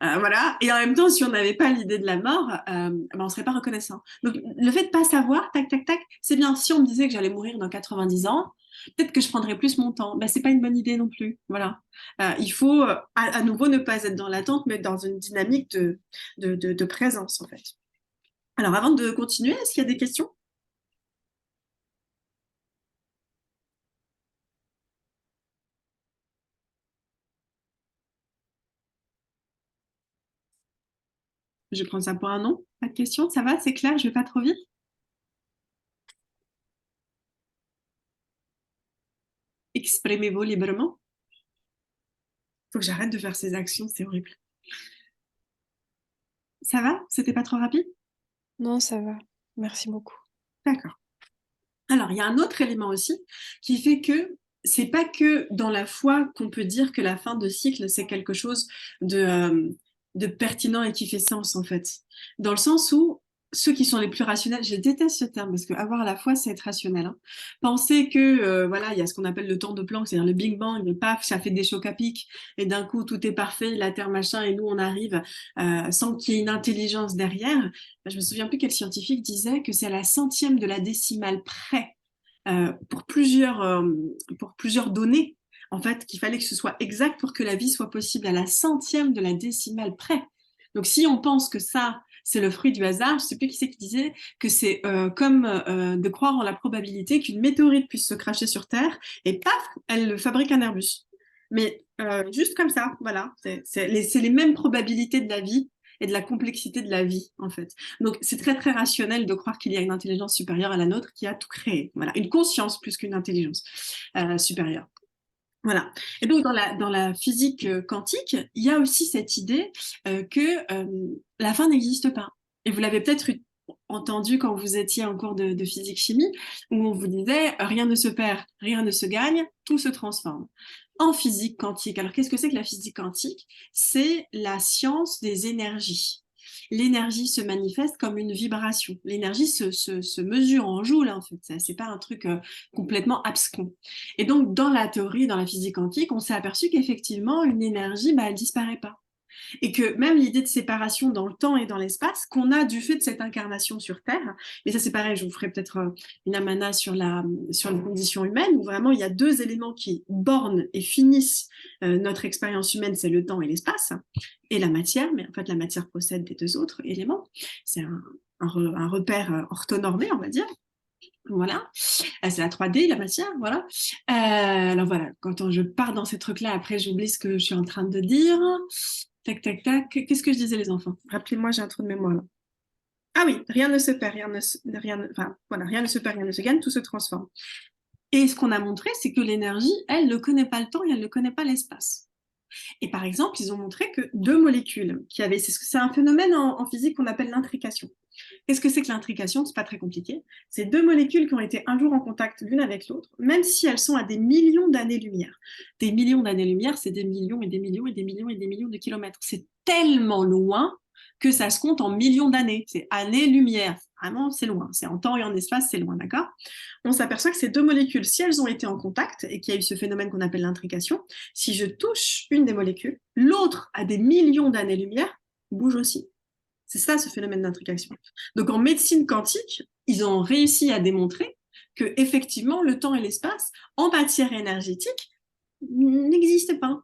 Voilà. Et en même temps, si on n'avait pas l'idée de la mort, ben, on ne serait pas reconnaissant. Donc, le fait de pas savoir, tac, tac, tac, c'est bien. Si on me disait que j'allais mourir dans 90 ans, peut-être que je prendrais plus mon temps. Ben, c'est pas une bonne idée non plus. Voilà. Il faut à nouveau ne pas être dans l'attente, mais dans une dynamique de présence, en fait. Alors, avant de continuer, est-ce qu'il y a des questions? Je prends ça pour un non. Pas de questions? Ça va? C'est clair? Je vais pas trop vite? Exprimez-vous librement. Faut que j'arrête de faire ces actions, c'est horrible. Ça va? C'était pas trop rapide? Non, ça va. Merci beaucoup. D'accord. Alors, il y a un autre élément aussi qui fait que c'est pas que dans la foi qu'on peut dire que la fin de cycle, c'est quelque chose de pertinent et qui fait sens, en fait. Dans le sens où ceux qui sont les plus rationnels, je déteste ce terme parce que avoir la foi, c'est être rationnel. Hein. Penser que, voilà, il y a ce qu'on appelle le temps de Planck, c'est-à-dire le Big Bang, et paf, ça fait des chocs à pic, et d'un coup, tout est parfait, la Terre, machin, et nous, on arrive sans qu'il y ait une intelligence derrière. Je me souviens plus quel scientifique disait que c'est à la centième de la décimale près pour plusieurs données, en fait, qu'il fallait que ce soit exact pour que la vie soit possible à la centième de la décimale près. Donc, si on pense que ça, c'est le fruit du hasard, je ne sais plus qui c'est qui disait que c'est comme de croire en la probabilité qu'une météorite puisse se cracher sur Terre et paf, elle fabrique un Airbus. Mais juste comme ça, voilà, c'est les mêmes probabilités de la vie et de la complexité de la vie, en fait. Donc, c'est très, très rationnel de croire qu'il y a une intelligence supérieure à la nôtre qui a tout créé. Voilà, une conscience plus qu'une intelligence supérieure. Voilà. Et donc, dans la physique quantique, il y a aussi cette idée que la fin n'existe pas. Et vous l'avez peut-être entendu quand vous étiez en cours de physique-chimie, où on vous disait rien ne se perd, rien ne se gagne, tout se transforme. En physique quantique, alors qu'est-ce que c'est que la physique quantique? C'est la science des énergies. L'énergie se manifeste comme une vibration. L'énergie se mesure en joules, en fait. C'est pas un truc complètement abscon. Et donc, dans la théorie, dans la physique quantique, on s'est aperçu qu'effectivement, une énergie, bah, elle disparaît pas. Et que même l'idée de séparation dans le temps et dans l'espace qu'on a du fait de cette incarnation sur Terre, mais ça c'est pareil, je vous ferai peut-être une amana sur les conditions humaines, où vraiment il y a deux éléments qui bornent et finissent notre expérience humaine, c'est le temps et l'espace, et la matière, mais en fait la matière possède des deux autres éléments. C'est un repère orthonormé, on va dire. Voilà, c'est la 3D, la matière, voilà. Alors voilà, quand je pars dans ces trucs-là, après j'oublie ce que je suis en train de dire. Tac, tac, tac. Qu'est-ce que je disais, les enfants? Rappelez-moi, j'ai un trou de mémoire là. Ah oui, rien ne se perd, enfin, voilà, rien ne se perd, rien ne se gagne, tout se transforme. Et ce qu'on a montré, c'est que l'énergie, elle ne connaît pas le temps et elle ne connaît pas l'espace. Et par exemple, ils ont montré que deux molécules qui avaient, c'est un phénomène en physique qu'on appelle l'intrication. Qu'est-ce que c'est que l'intrication? C'est pas très compliqué. C'est deux molécules qui ont été un jour en contact l'une avec l'autre, même si elles sont à des millions d'années-lumière. Des millions d'années-lumière, c'est des millions et des millions et des millions et des millions de kilomètres. C'est tellement loin que ça se compte en millions d'années. C'est années-lumière. Vraiment, c'est loin. C'est en temps et en espace, c'est loin, d'accord? On s'aperçoit que ces deux molécules, si elles ont été en contact et qu'il y a eu ce phénomène qu'on appelle l'intrication, si je touche une des molécules, l'autre, à des millions d'années-lumière, bouge aussi. C'est ça, ce phénomène d'intrication. Donc, en médecine quantique, ils ont réussi à démontrer que, effectivement, le temps et l'espace, en matière énergétique, n'existent pas.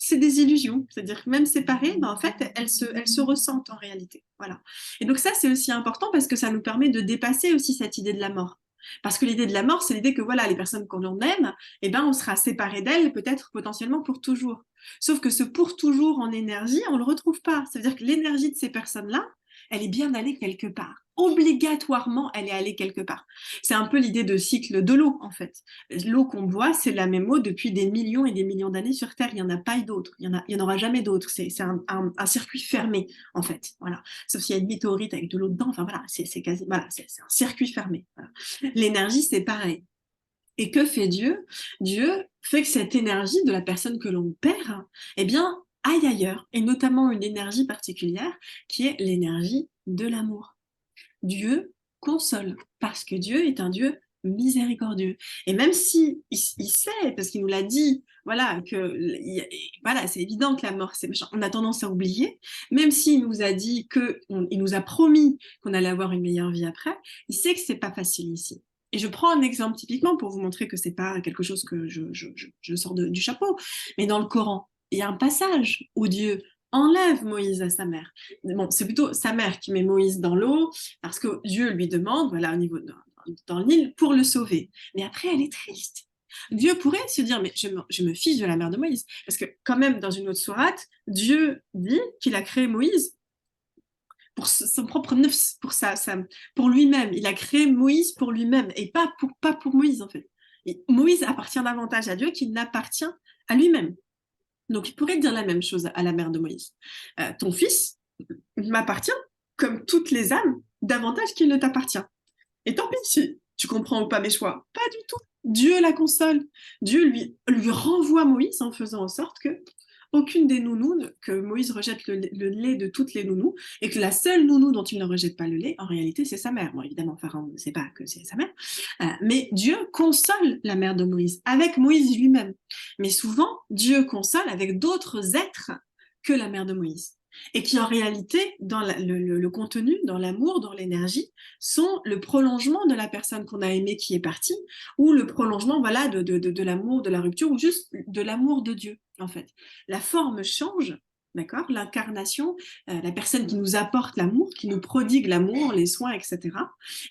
c'est des illusions. C'est-à-dire que même séparées, ben, en fait, elles se ressentent en réalité. Voilà. Et donc ça, c'est aussi important parce que ça nous permet de dépasser aussi cette idée de la mort. Parce que l'idée de la mort, c'est l'idée que voilà, les personnes qu'on aime, eh ben, on sera séparés d'elles peut-être potentiellement pour toujours. Sauf que ce pour toujours en énergie, on ne le retrouve pas. Ça veut dire que l'énergie de ces personnes-là, elle est bien allée quelque part. Obligatoirement, elle est allée quelque part. C'est un peu l'idée de cycle de l'eau, en fait. L'eau qu'on boit, c'est la même eau depuis des millions et des millions d'années sur Terre. Il n'y en a pas d'autres. Il y en aura jamais d'autres. C'est un circuit fermé, en fait. Voilà. Sauf s'il y a une météorite avec de l'eau dedans. Enfin, voilà, c'est un circuit fermé. Voilà. L'énergie, c'est pareil. Et que fait Dieu? Dieu fait que cette énergie de la personne que l'on perd, eh bien, aille ailleurs, et notamment une énergie particulière qui est l'énergie de l'amour. Dieu console, parce que Dieu est un Dieu miséricordieux. Et même si il sait, parce qu'il nous l'a dit, voilà, voilà, c'est évident que la mort, c'est méchant. On a tendance à oublier, même s'il nous a dit il nous a promis qu'on allait avoir une meilleure vie après, il sait que c'est pas facile ici. Et je prends un exemple typiquement pour vous montrer que c'est pas quelque chose que je sors du chapeau. Mais dans le Coran, il y a un passage où Dieu enlève Moïse à sa mère. Bon, c'est plutôt sa mère qui met Moïse dans l'eau parce que Dieu lui demande, voilà, au niveau dans le Nil, pour le sauver. Mais après, elle est triste. Dieu pourrait se dire, mais je me fiche de la mère de Moïse. Parce que quand même, dans une autre sourate, Dieu dit qu'il a créé Moïse pour son propre nefs, pour lui-même. Il a créé Moïse pour lui-même et pas pour Moïse, en fait. Et Moïse appartient davantage à Dieu qu'il n'appartient à lui-même. Donc, il pourrait dire la même chose à la mère de Moïse. Ton fils m'appartient comme toutes les âmes, davantage qu'il ne t'appartient. Et tant pis si tu comprends ou pas mes choix. Pas du tout. Dieu la console. Dieu lui renvoie Moïse en faisant en sorte que aucune des nounous, que Moïse rejette le lait de toutes les nounous, et que la seule nounou dont il ne rejette pas le lait, en réalité, c'est sa mère. Bon, évidemment, Pharaon ne sait pas que c'est sa mère, mais Dieu console la mère de Moïse, avec Moïse lui-même. Mais souvent, Dieu console avec d'autres êtres que la mère de Moïse. Et qui en réalité, dans le contenu, dans l'amour, dans l'énergie, sont le prolongement de la personne qu'on a aimée qui est partie, ou le prolongement voilà, de l'amour, de la rupture, ou juste de l'amour de Dieu, en fait. La forme change, d'accord? L'incarnation, la personne qui nous apporte l'amour, qui nous prodigue l'amour, les soins, etc.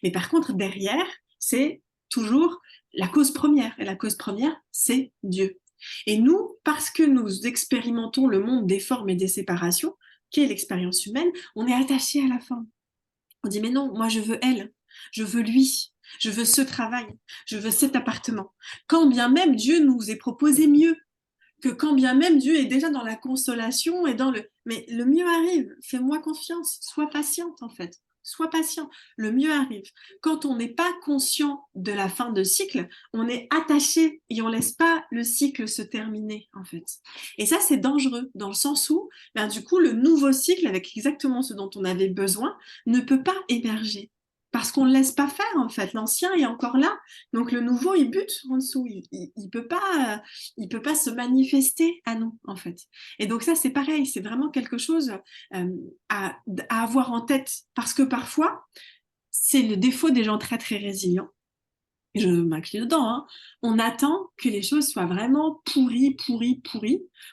Mais par contre, derrière, c'est toujours la cause première. Et la cause première, c'est Dieu. Et nous, parce que nous expérimentons le monde des formes et des séparations, qui est l'expérience humaine, on est attaché à la forme. On dit, mais non, moi je veux elle, je veux lui, je veux ce travail, je veux cet appartement. Quand bien même Dieu nous ait proposé mieux, que quand bien même Dieu est déjà dans la consolation et dans le... Mais le mieux arrive, fais-moi confiance, sois patiente en fait. Sois patient, le mieux arrive. Quand on n'est pas conscient de la fin de cycle, on est attaché et on laisse pas le cycle se terminer en fait. Et ça c'est dangereux dans le sens où, ben, du coup, le nouveau cycle avec exactement ce dont on avait besoin ne peut pas émerger parce qu'on ne laisse pas faire en fait. L'ancien est encore là, donc le nouveau il bute en dessous, il peut pas se manifester à nous en fait. Et donc ça c'est pareil, c'est vraiment quelque chose à avoir en tête parce que parfois c'est le défaut des gens très très résilients. Je m'inclus dedans, hein. On attend que les choses soient vraiment pourries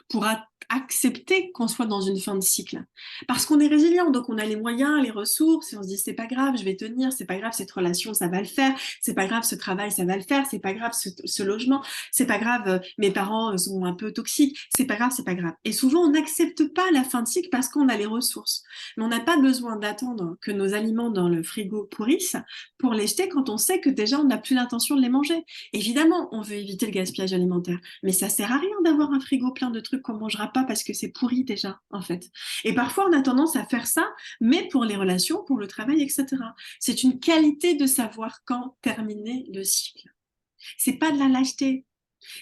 pour accepter qu'on soit dans une fin de cycle. Parce qu'on est résilient, donc on a les moyens, les ressources, et on se dit c'est pas grave, je vais tenir, c'est pas grave, cette relation, ça va le faire, c'est pas grave, ce travail, ça va le faire, c'est pas grave, ce logement, c'est pas grave, mes parents sont un peu toxiques, c'est pas grave, c'est pas grave. Et souvent, on n'accepte pas la fin de cycle parce qu'on a les ressources. Mais on n'a pas besoin d'attendre que nos aliments dans le frigo pourrissent pour les jeter quand on sait que déjà on n'a plus l'intention de les manger. Évidemment, on veut éviter le gaspillage alimentaire, mais ça sert à rien d'avoir un frigo plein de trucs qu'on mangera pas parce que c'est pourri déjà, en fait. Et parfois, on a tendance à faire ça, mais pour les relations, pour le travail, etc. C'est une qualité de savoir quand terminer le cycle. C'est pas de la lâcheté,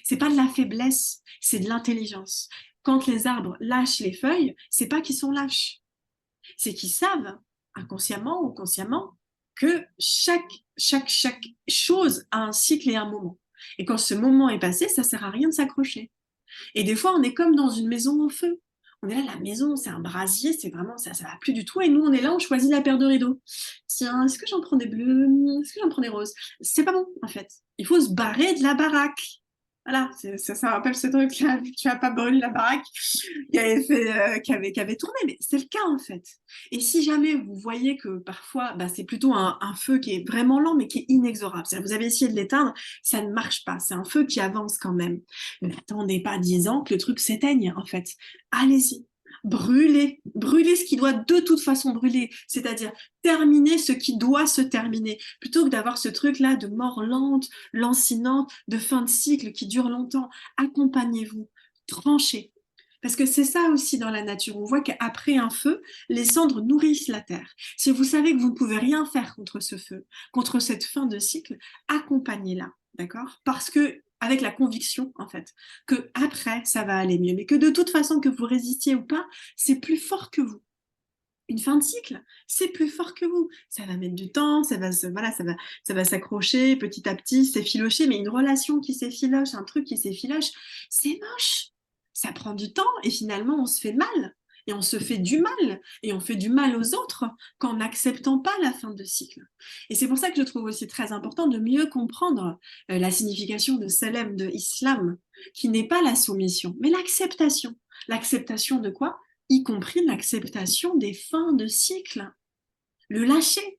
c'est pas de la faiblesse, c'est de l'intelligence. Quand les arbres lâchent les feuilles, c'est pas qu'ils sont lâches, c'est qu'ils savent, inconsciemment ou consciemment, que chaque chose a un cycle et un moment. Et quand ce moment est passé, ça sert à rien de s'accrocher. Et des fois, on est comme dans une maison en feu. On est là, la maison, c'est un brasier, c'est vraiment, ça va plus du tout. Et nous, on est là, on choisit la paire de rideaux. Tiens, est-ce que j'en prends des bleus? Est-ce que j'en prends des roses? C'est pas bon, en fait. Il faut se barrer de la baraque. Voilà, ça rappelle ce truc-là, tu vas pas brûler la baraque qui avait tourné, mais c'est le cas en fait. Et si jamais vous voyez que parfois, bah, c'est plutôt un feu qui est vraiment lent, mais qui est inexorable, c'est-à-dire vous avez essayé de l'éteindre, ça ne marche pas, c'est un feu qui avance quand même. N'attendez pas 10 ans que le truc s'éteigne en fait. Allez-y, brûlez, brûlez ce qui doit de toute façon brûler, c'est-à-dire terminer ce qui doit se terminer, plutôt que d'avoir ce truc-là de mort lente, lancinante, de fin de cycle qui dure longtemps. Accompagnez-vous, tranchez. Parce que c'est ça aussi dans la nature. On voit qu'après un feu, les cendres nourrissent la terre. Si vous savez que vous ne pouvez rien faire contre ce feu, contre cette fin de cycle, accompagnez-la, d'accord? Parce que avec la conviction, en fait, que après ça va aller mieux, mais que de toute façon, que vous résistiez ou pas, c'est plus fort que vous. Une fin de cycle, c'est plus fort que vous. Ça va mettre du temps, voilà, ça va s'accrocher petit à petit, s'effilocher, mais une relation qui s'effiloche, un truc qui s'effiloche, c'est moche. Ça prend du temps et finalement on se fait mal. Et on se fait du mal. Et on fait du mal aux autres qu'en n'acceptant pas la fin de cycle. Et c'est pour ça que je trouve aussi très important de mieux comprendre la signification de Salem, de Islam, qui n'est pas la soumission, mais l'acceptation. L'acceptation de quoi? Y compris l'acceptation des fins de cycle, le lâcher,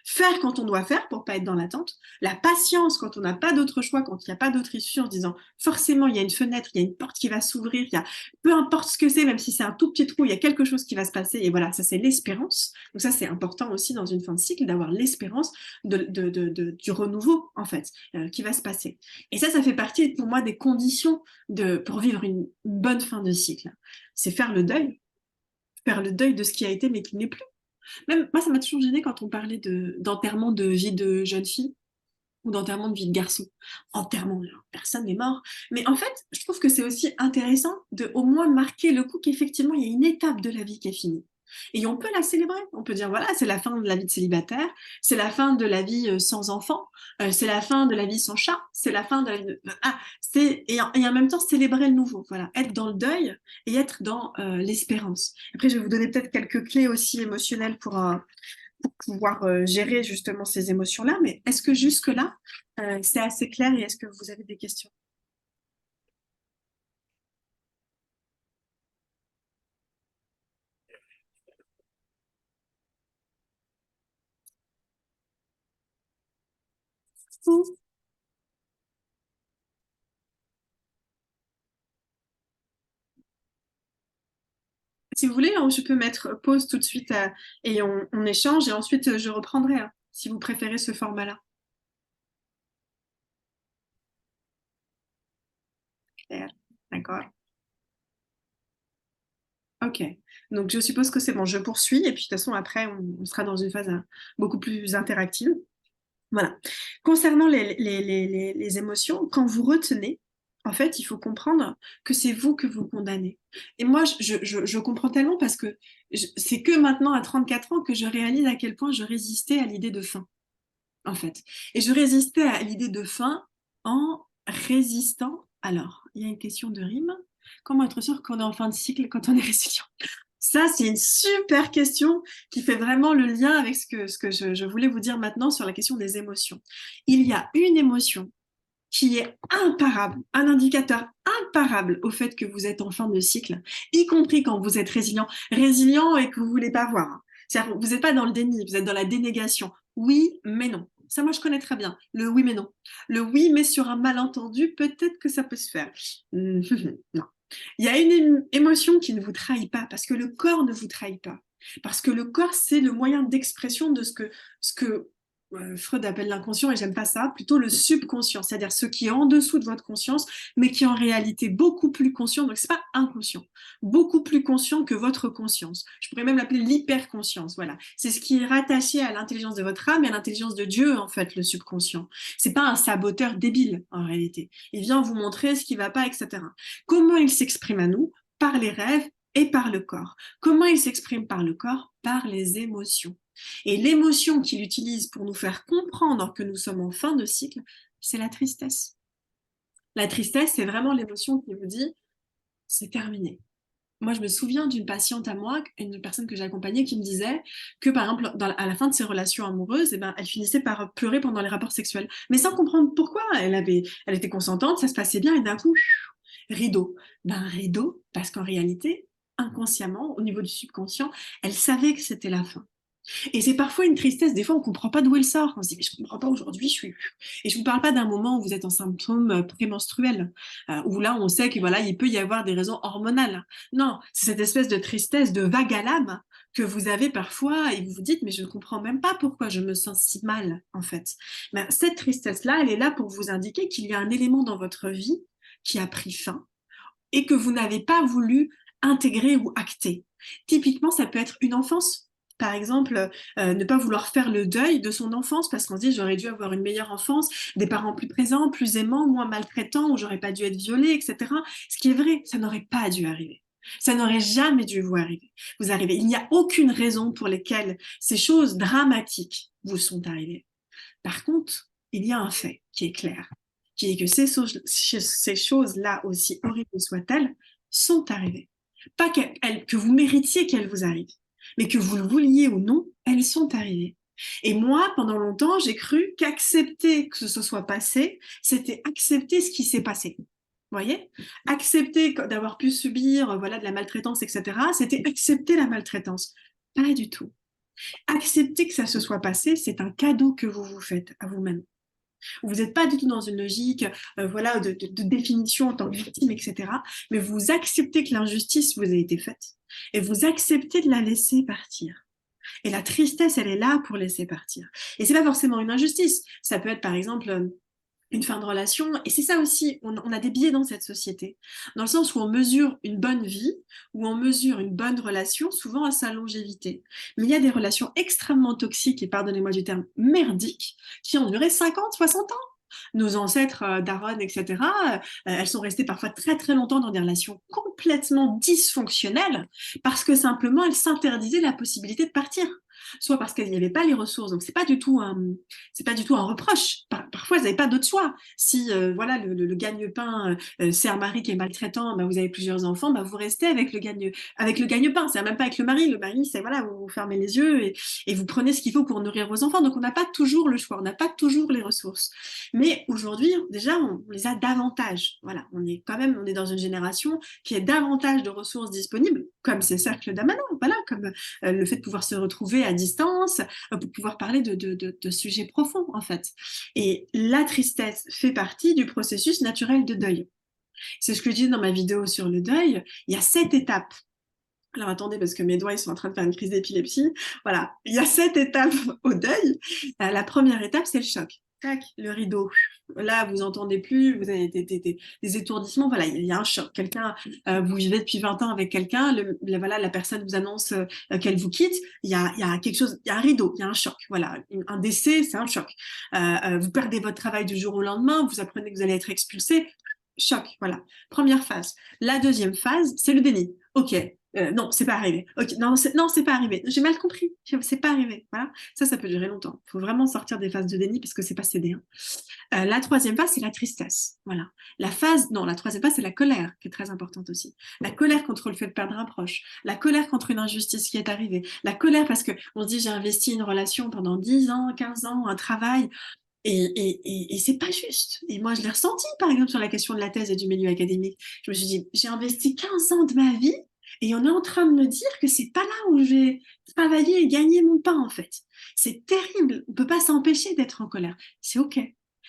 faire quand on doit faire pour pas être dans l'attente, la patience quand on n'a pas d'autre choix, quand il n'y a pas d'autre issue en se disant forcément il y a une fenêtre, il y a une porte qui va s'ouvrir, il y a peu importe ce que c'est, même si c'est un tout petit trou, il y a quelque chose qui va se passer et voilà, ça c'est l'espérance. Donc ça c'est important aussi dans une fin de cycle d'avoir l'espérance du renouveau en fait qui va se passer. Et ça fait partie pour moi des conditions pour vivre une bonne fin de cycle. C'est faire le deuil de ce qui a été mais qui n'est plus. Même moi, ça m'a toujours gêné quand on parlait d'enterrement de vie de jeune fille ou d'enterrement de vie de garçon. Enterrement, personne n'est mort. Mais en fait, je trouve que c'est aussi intéressant de au moins marquer le coup qu'effectivement, il y a une étape de la vie qui est finie. Et on peut la célébrer. On peut dire, voilà, c'est la fin de la vie de célibataire, c'est la fin de la vie sans enfant, c'est la fin de la vie sans chat, c'est la fin de la vie de... Ah, et en même temps, célébrer le nouveau. Voilà, être dans le deuil et être dans l'espérance. Après, je vais vous donner peut-être quelques clés aussi émotionnelles pour pouvoir gérer justement ces émotions-là. Mais est-ce que jusque-là, c'est assez clair et est-ce que vous avez des questions? Si vous voulez, je peux mettre pause tout de suite et on échange et ensuite je reprendrai hein, si vous préférez ce format-là. D'accord. Ok. Donc je suppose que c'est bon. Je poursuis et puis de toute façon après on sera dans une phase beaucoup plus interactive. Voilà. Concernant les émotions, quand vous retenez, en fait, il faut comprendre que c'est vous que vous condamnez. Et moi, je comprends tellement parce que c'est que maintenant, à 34 ans, que je réalise à quel point je résistais à l'idée de fin, en fait. Et je résistais à l'idée de fin en résistant. Alors, il y a une question de rime. Comment être sûr qu'on est en fin de cycle quand on est résilient? Ça, c'est une super question qui fait vraiment le lien avec ce que je voulais vous dire maintenant sur la question des émotions. Il y a une émotion qui est imparable, un indicateur imparable au fait que vous êtes en fin de cycle, y compris quand vous êtes résilient. Résilient et que vous voulez pas voir. Hein. C'est-à-dire, vous n'êtes pas dans le déni, vous êtes dans la dénégation. Oui, mais non. Ça, moi, je connais très bien. Le oui, mais non. Le oui, mais sur un malentendu, peut-être que ça peut se faire. Non. Il y a une émotion qui ne vous trahit pas, parce que le corps ne vous trahit pas. Parce que le corps, c'est le moyen d'expression de ce que Freud appelle l'inconscient, et j'aime pas ça, plutôt le subconscient, c'est-à-dire ce qui est en dessous de votre conscience, mais qui est en réalité beaucoup plus conscient, donc c'est pas inconscient, beaucoup plus conscient que votre conscience. Je pourrais même l'appeler l'hyperconscience, voilà. C'est ce qui est rattaché à l'intelligence de votre âme et à l'intelligence de Dieu, en fait, le subconscient. C'est pas un saboteur débile, en réalité. Il vient vous montrer ce qui va pas, etc. Comment il s'exprime à nous? Par les rêves et par le corps. Comment il s'exprime par le corps? Par les émotions. Et l'émotion qu'il utilise pour nous faire comprendre que nous sommes en fin de cycle, c'est la tristesse. La tristesse, c'est vraiment l'émotion qui vous dit, c'est terminé. moi, je me souviens d'une patiente à moi, une personne que j'ai accompagnée, qui me disait que, par exemple, à la fin de ses relations amoureuses, eh ben, elle finissait par pleurer pendant les rapports sexuels. Mais sans comprendre pourquoi. Elle était consentante, ça se passait bien, et d'un coup, rideau. Ben, rideau, parce qu'en réalité, inconsciemment, au niveau du subconscient, elle savait que c'était la fin. Et c'est parfois une tristesse, des fois on ne comprend pas d'où elle sort. On se dit, mais je ne comprends pas aujourd'hui, je suis. Et je ne vous parle pas d'un moment où vous êtes en symptômes prémenstruels, où là on sait que voilà, il peut y avoir des raisons hormonales. Non, c'est cette espèce de tristesse, de vague à l'âme que vous avez parfois et vous vous dites, mais je ne comprends même pas pourquoi je me sens si mal, en fait. Ben, cette tristesse-là, elle est là pour vous indiquer qu'il y a un élément dans votre vie qui a pris fin et que vous n'avez pas voulu intégrer ou acter. Typiquement, ça peut être une enfance. Par exemple, ne pas vouloir faire le deuil de son enfance parce qu'on se dit j'aurais dû avoir une meilleure enfance, des parents plus présents, plus aimants, moins maltraitants, ou j'aurais pas dû être violée, etc. Ce qui est vrai, ça n'aurait pas dû arriver. Ça n'aurait jamais dû vous arriver. Vous arrivez. Il n'y a aucune raison pour lesquelles ces choses dramatiques vous sont arrivées. Par contre, il y a un fait qui est clair, qui est que ces choses-là, aussi horribles soient-elles, sont arrivées. Pas que vous méritiez qu'elles vous arrivent, mais que vous le vouliez ou non, elles sont arrivées. Et moi, pendant longtemps, j'ai cru qu'accepter que ce soit passé, c'était accepter ce qui s'est passé. Vous voyez, accepter d'avoir pu subir voilà, de la maltraitance, etc., c'était accepter la maltraitance. Pas du tout. Accepter que ça se soit passé, c'est un cadeau que vous vous faites à vous-même. Vous n'êtes pas du tout dans une logique voilà, de définition en tant que victime, etc. Mais vous acceptez que l'injustice vous a été faite et vous acceptez de la laisser partir. Et la tristesse, elle est là pour laisser partir. Et c'est pas forcément une injustice. Ça peut être, par exemple, une fin de relation. Et c'est ça aussi, on a des biais dans cette société. Dans le sens où on mesure une bonne vie, où on mesure une bonne relation, souvent à sa longévité. Mais il y a des relations extrêmement toxiques, et pardonnez-moi du terme, merdiques, qui ont duré 50, 60 ans. Nos ancêtres d'Aaron, etc., elles sont restées parfois très très longtemps dans des relations complètement dysfonctionnelles parce que simplement elles s'interdisaient la possibilité de partir. Soit parce qu'il n'y avait pas les ressources, donc c'est pas du tout un reproche. Parfois, vous n'avez pas d'autre choix. Si voilà le gagne-pain, c'est un mari qui est maltraitant, bah, vous avez plusieurs enfants, bah, vous restez avec le gagne-pain. C'est même pas avec le mari. Le mari, c'est voilà, vous fermez les yeux et vous prenez ce qu'il faut pour nourrir vos enfants. Donc on n'a pas toujours le choix, on n'a pas toujours les ressources. Mais aujourd'hui, déjà, on les a davantage. Voilà, on est dans une génération qui a davantage de ressources disponibles, comme ces cercles d'Amanon, voilà, comme le fait de pouvoir se retrouver à distance pour pouvoir parler de sujets profonds, en fait. Et la tristesse fait partie du processus naturel de deuil. C'est ce que je dis dans ma vidéo sur le deuil. Il y a 7 étapes. Alors attendez, parce que mes doigts ils sont en train de faire une crise d'épilepsie. Voilà, il y a 7 étapes au deuil. La première étape, c'est le choc. Tac, le rideau. Là, vous entendez plus, vous avez des étourdissements. Voilà, il y a un choc. Quelqu'un, vous vivez depuis 20 ans avec quelqu'un, voilà, la personne vous annonce qu'elle vous quitte. Il y a quelque chose, il y a un rideau, il y a un choc. Voilà, un décès, c'est un choc. Vous perdez votre travail du jour au lendemain, vous apprenez que vous allez être expulsé. Choc, voilà. Première phase. La deuxième phase, c'est le déni. Ok, non, c'est pas arrivé. Ok, non, c'est pas arrivé. J'ai mal compris. C'est pas arrivé. Voilà. Ça peut durer longtemps. Il faut vraiment sortir des phases de déni parce que c'est pas cédé. Hein. La troisième phase, c'est la tristesse. Voilà. La troisième phase, c'est la colère, qui est très importante aussi. La colère contre le fait de perdre un proche. La colère contre une injustice qui est arrivée. La colère parce que on se dit, j'ai investi une relation pendant 10 ans, 15 ans, un travail. Et c'est pas juste. Et moi, je l'ai ressenti, par exemple, sur la question de la thèse et du milieu académique. Je me suis dit, j'ai investi 15 ans de ma vie et on est en train de me dire que c'est pas là où je vais travailler et gagner mon pain, en fait. C'est terrible. On peut pas s'empêcher d'être en colère. C'est OK.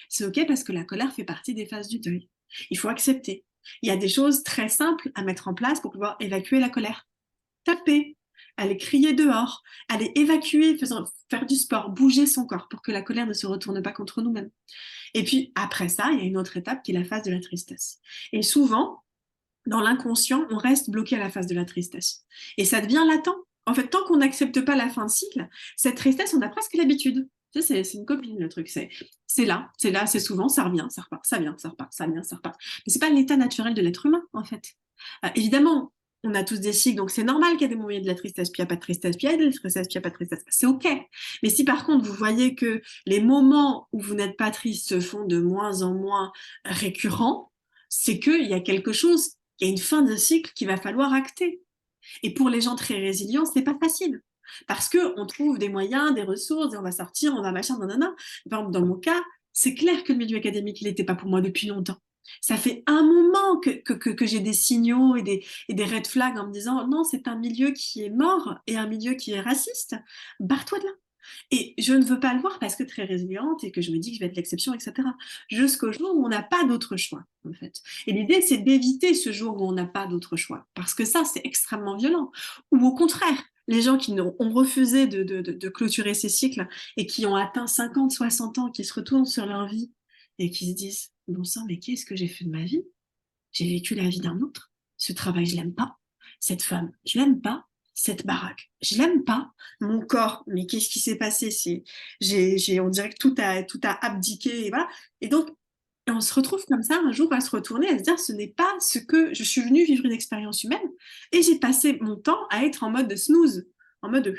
C'est OK parce que la colère fait partie des phases du deuil. Il faut accepter. Il y a des choses très simples à mettre en place pour pouvoir évacuer la colère. Taper, aller crier dehors, aller évacuer, faire du sport, bouger son corps pour que la colère ne se retourne pas contre nous-mêmes. Et puis après ça, il y a une autre étape qui est la phase de la tristesse. Et souvent, dans l'inconscient, on reste bloqué à la phase de la tristesse. Et ça devient latent. En fait, tant qu'on n'accepte pas la fin de cycle, cette tristesse, on a presque l'habitude. Tu sais, c'est une copine, le truc. C'est là, c'est souvent, ça revient, ça repart, ça vient, ça repart, ça vient, ça repart. Mais c'est pas l'état naturel de l'être humain, en fait. Évidemment, on a tous des cycles, donc c'est normal qu'il y ait des moments de la tristesse, puis il n'y a pas de tristesse, puis il y a de la tristesse, puis il n'y a pas de tristesse. C'est OK. Mais si par contre, vous voyez que les moments où vous n'êtes pas triste se font de moins en moins récurrents, c'est qu'il y a quelque chose Il y a une fin de cycle qu'il va falloir acter. Et pour les gens très résilients, c'est pas facile. Parce qu'on trouve des moyens, des ressources, et on va sortir, on va machin, nanana. Par exemple, dans mon cas, c'est clair que le milieu académique, il n'était pas pour moi depuis longtemps. Ça fait un moment que j'ai des signaux et des red flags en me disant non, c'est un milieu qui est mort et un milieu qui est raciste. Barre-toi de là. Et je ne veux pas le voir parce que très résiliente et que je me dis que je vais être l'exception, etc. Jusqu'au jour où on n'a pas d'autre choix, en fait. Et l'idée, c'est d'éviter ce jour où on n'a pas d'autre choix. Parce que ça, c'est extrêmement violent. Ou au contraire, les gens qui ont refusé de clôturer ces cycles et qui ont atteint 50, 60 ans, qui se retournent sur leur vie et qui se disent, bon sang, mais qu'est-ce que j'ai fait de ma vie? J'ai vécu la vie d'un autre. Ce travail, je l'aime pas. Cette femme, je l'aime pas. Cette baraque, je l'aime pas. Mon corps, mais qu'est-ce qui s'est passé? On dirait que tout a abdiqué. Et voilà. Et donc, on se retrouve comme ça un jour à se retourner, à se dire, ce n'est pas ce que je suis venue vivre une expérience humaine. Et j'ai passé mon temps à être en mode de snooze, en mode de,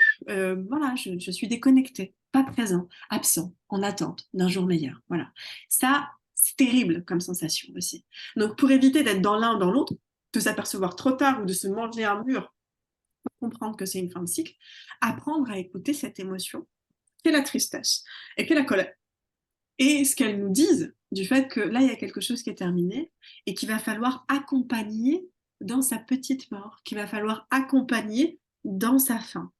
voilà, je suis déconnectée, pas présent, absent, en attente d'un jour meilleur. Voilà. Ça, c'est terrible comme sensation aussi. Donc, pour éviter d'être dans l'un ou dans l'autre, de s'apercevoir trop tard ou de se manger un mur pour comprendre que c'est une fin de cycle, apprendre à écouter cette émotion qu'est la tristesse et qu'est la colère. Et ce qu'elles nous disent du fait que là, il y a quelque chose qui est terminé et qu'il va falloir accompagner dans sa petite mort, qu'il va falloir accompagner dans sa fin.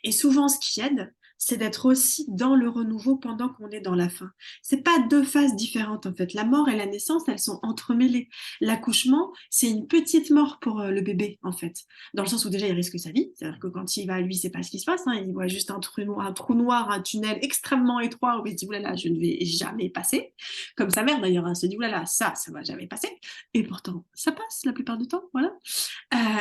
Et souvent, ce qui aide, c'est d'être aussi dans le renouveau pendant qu'on est dans la fin. C'est pas deux phases différentes en fait. La mort et la naissance, elles sont entremêlées. L'accouchement, c'est une petite mort pour le bébé en fait, dans le sens où déjà il risque sa vie. C'est-à-dire que quand il va, lui, c'est pas ce qui se passe. Hein. Il voit juste un trou noir, un tunnel extrêmement étroit où il se dit oulala, je ne vais jamais passer. Comme sa mère d'ailleurs, elle se dit oulala, ça va jamais passer. Et pourtant, ça passe la plupart du temps. Voilà.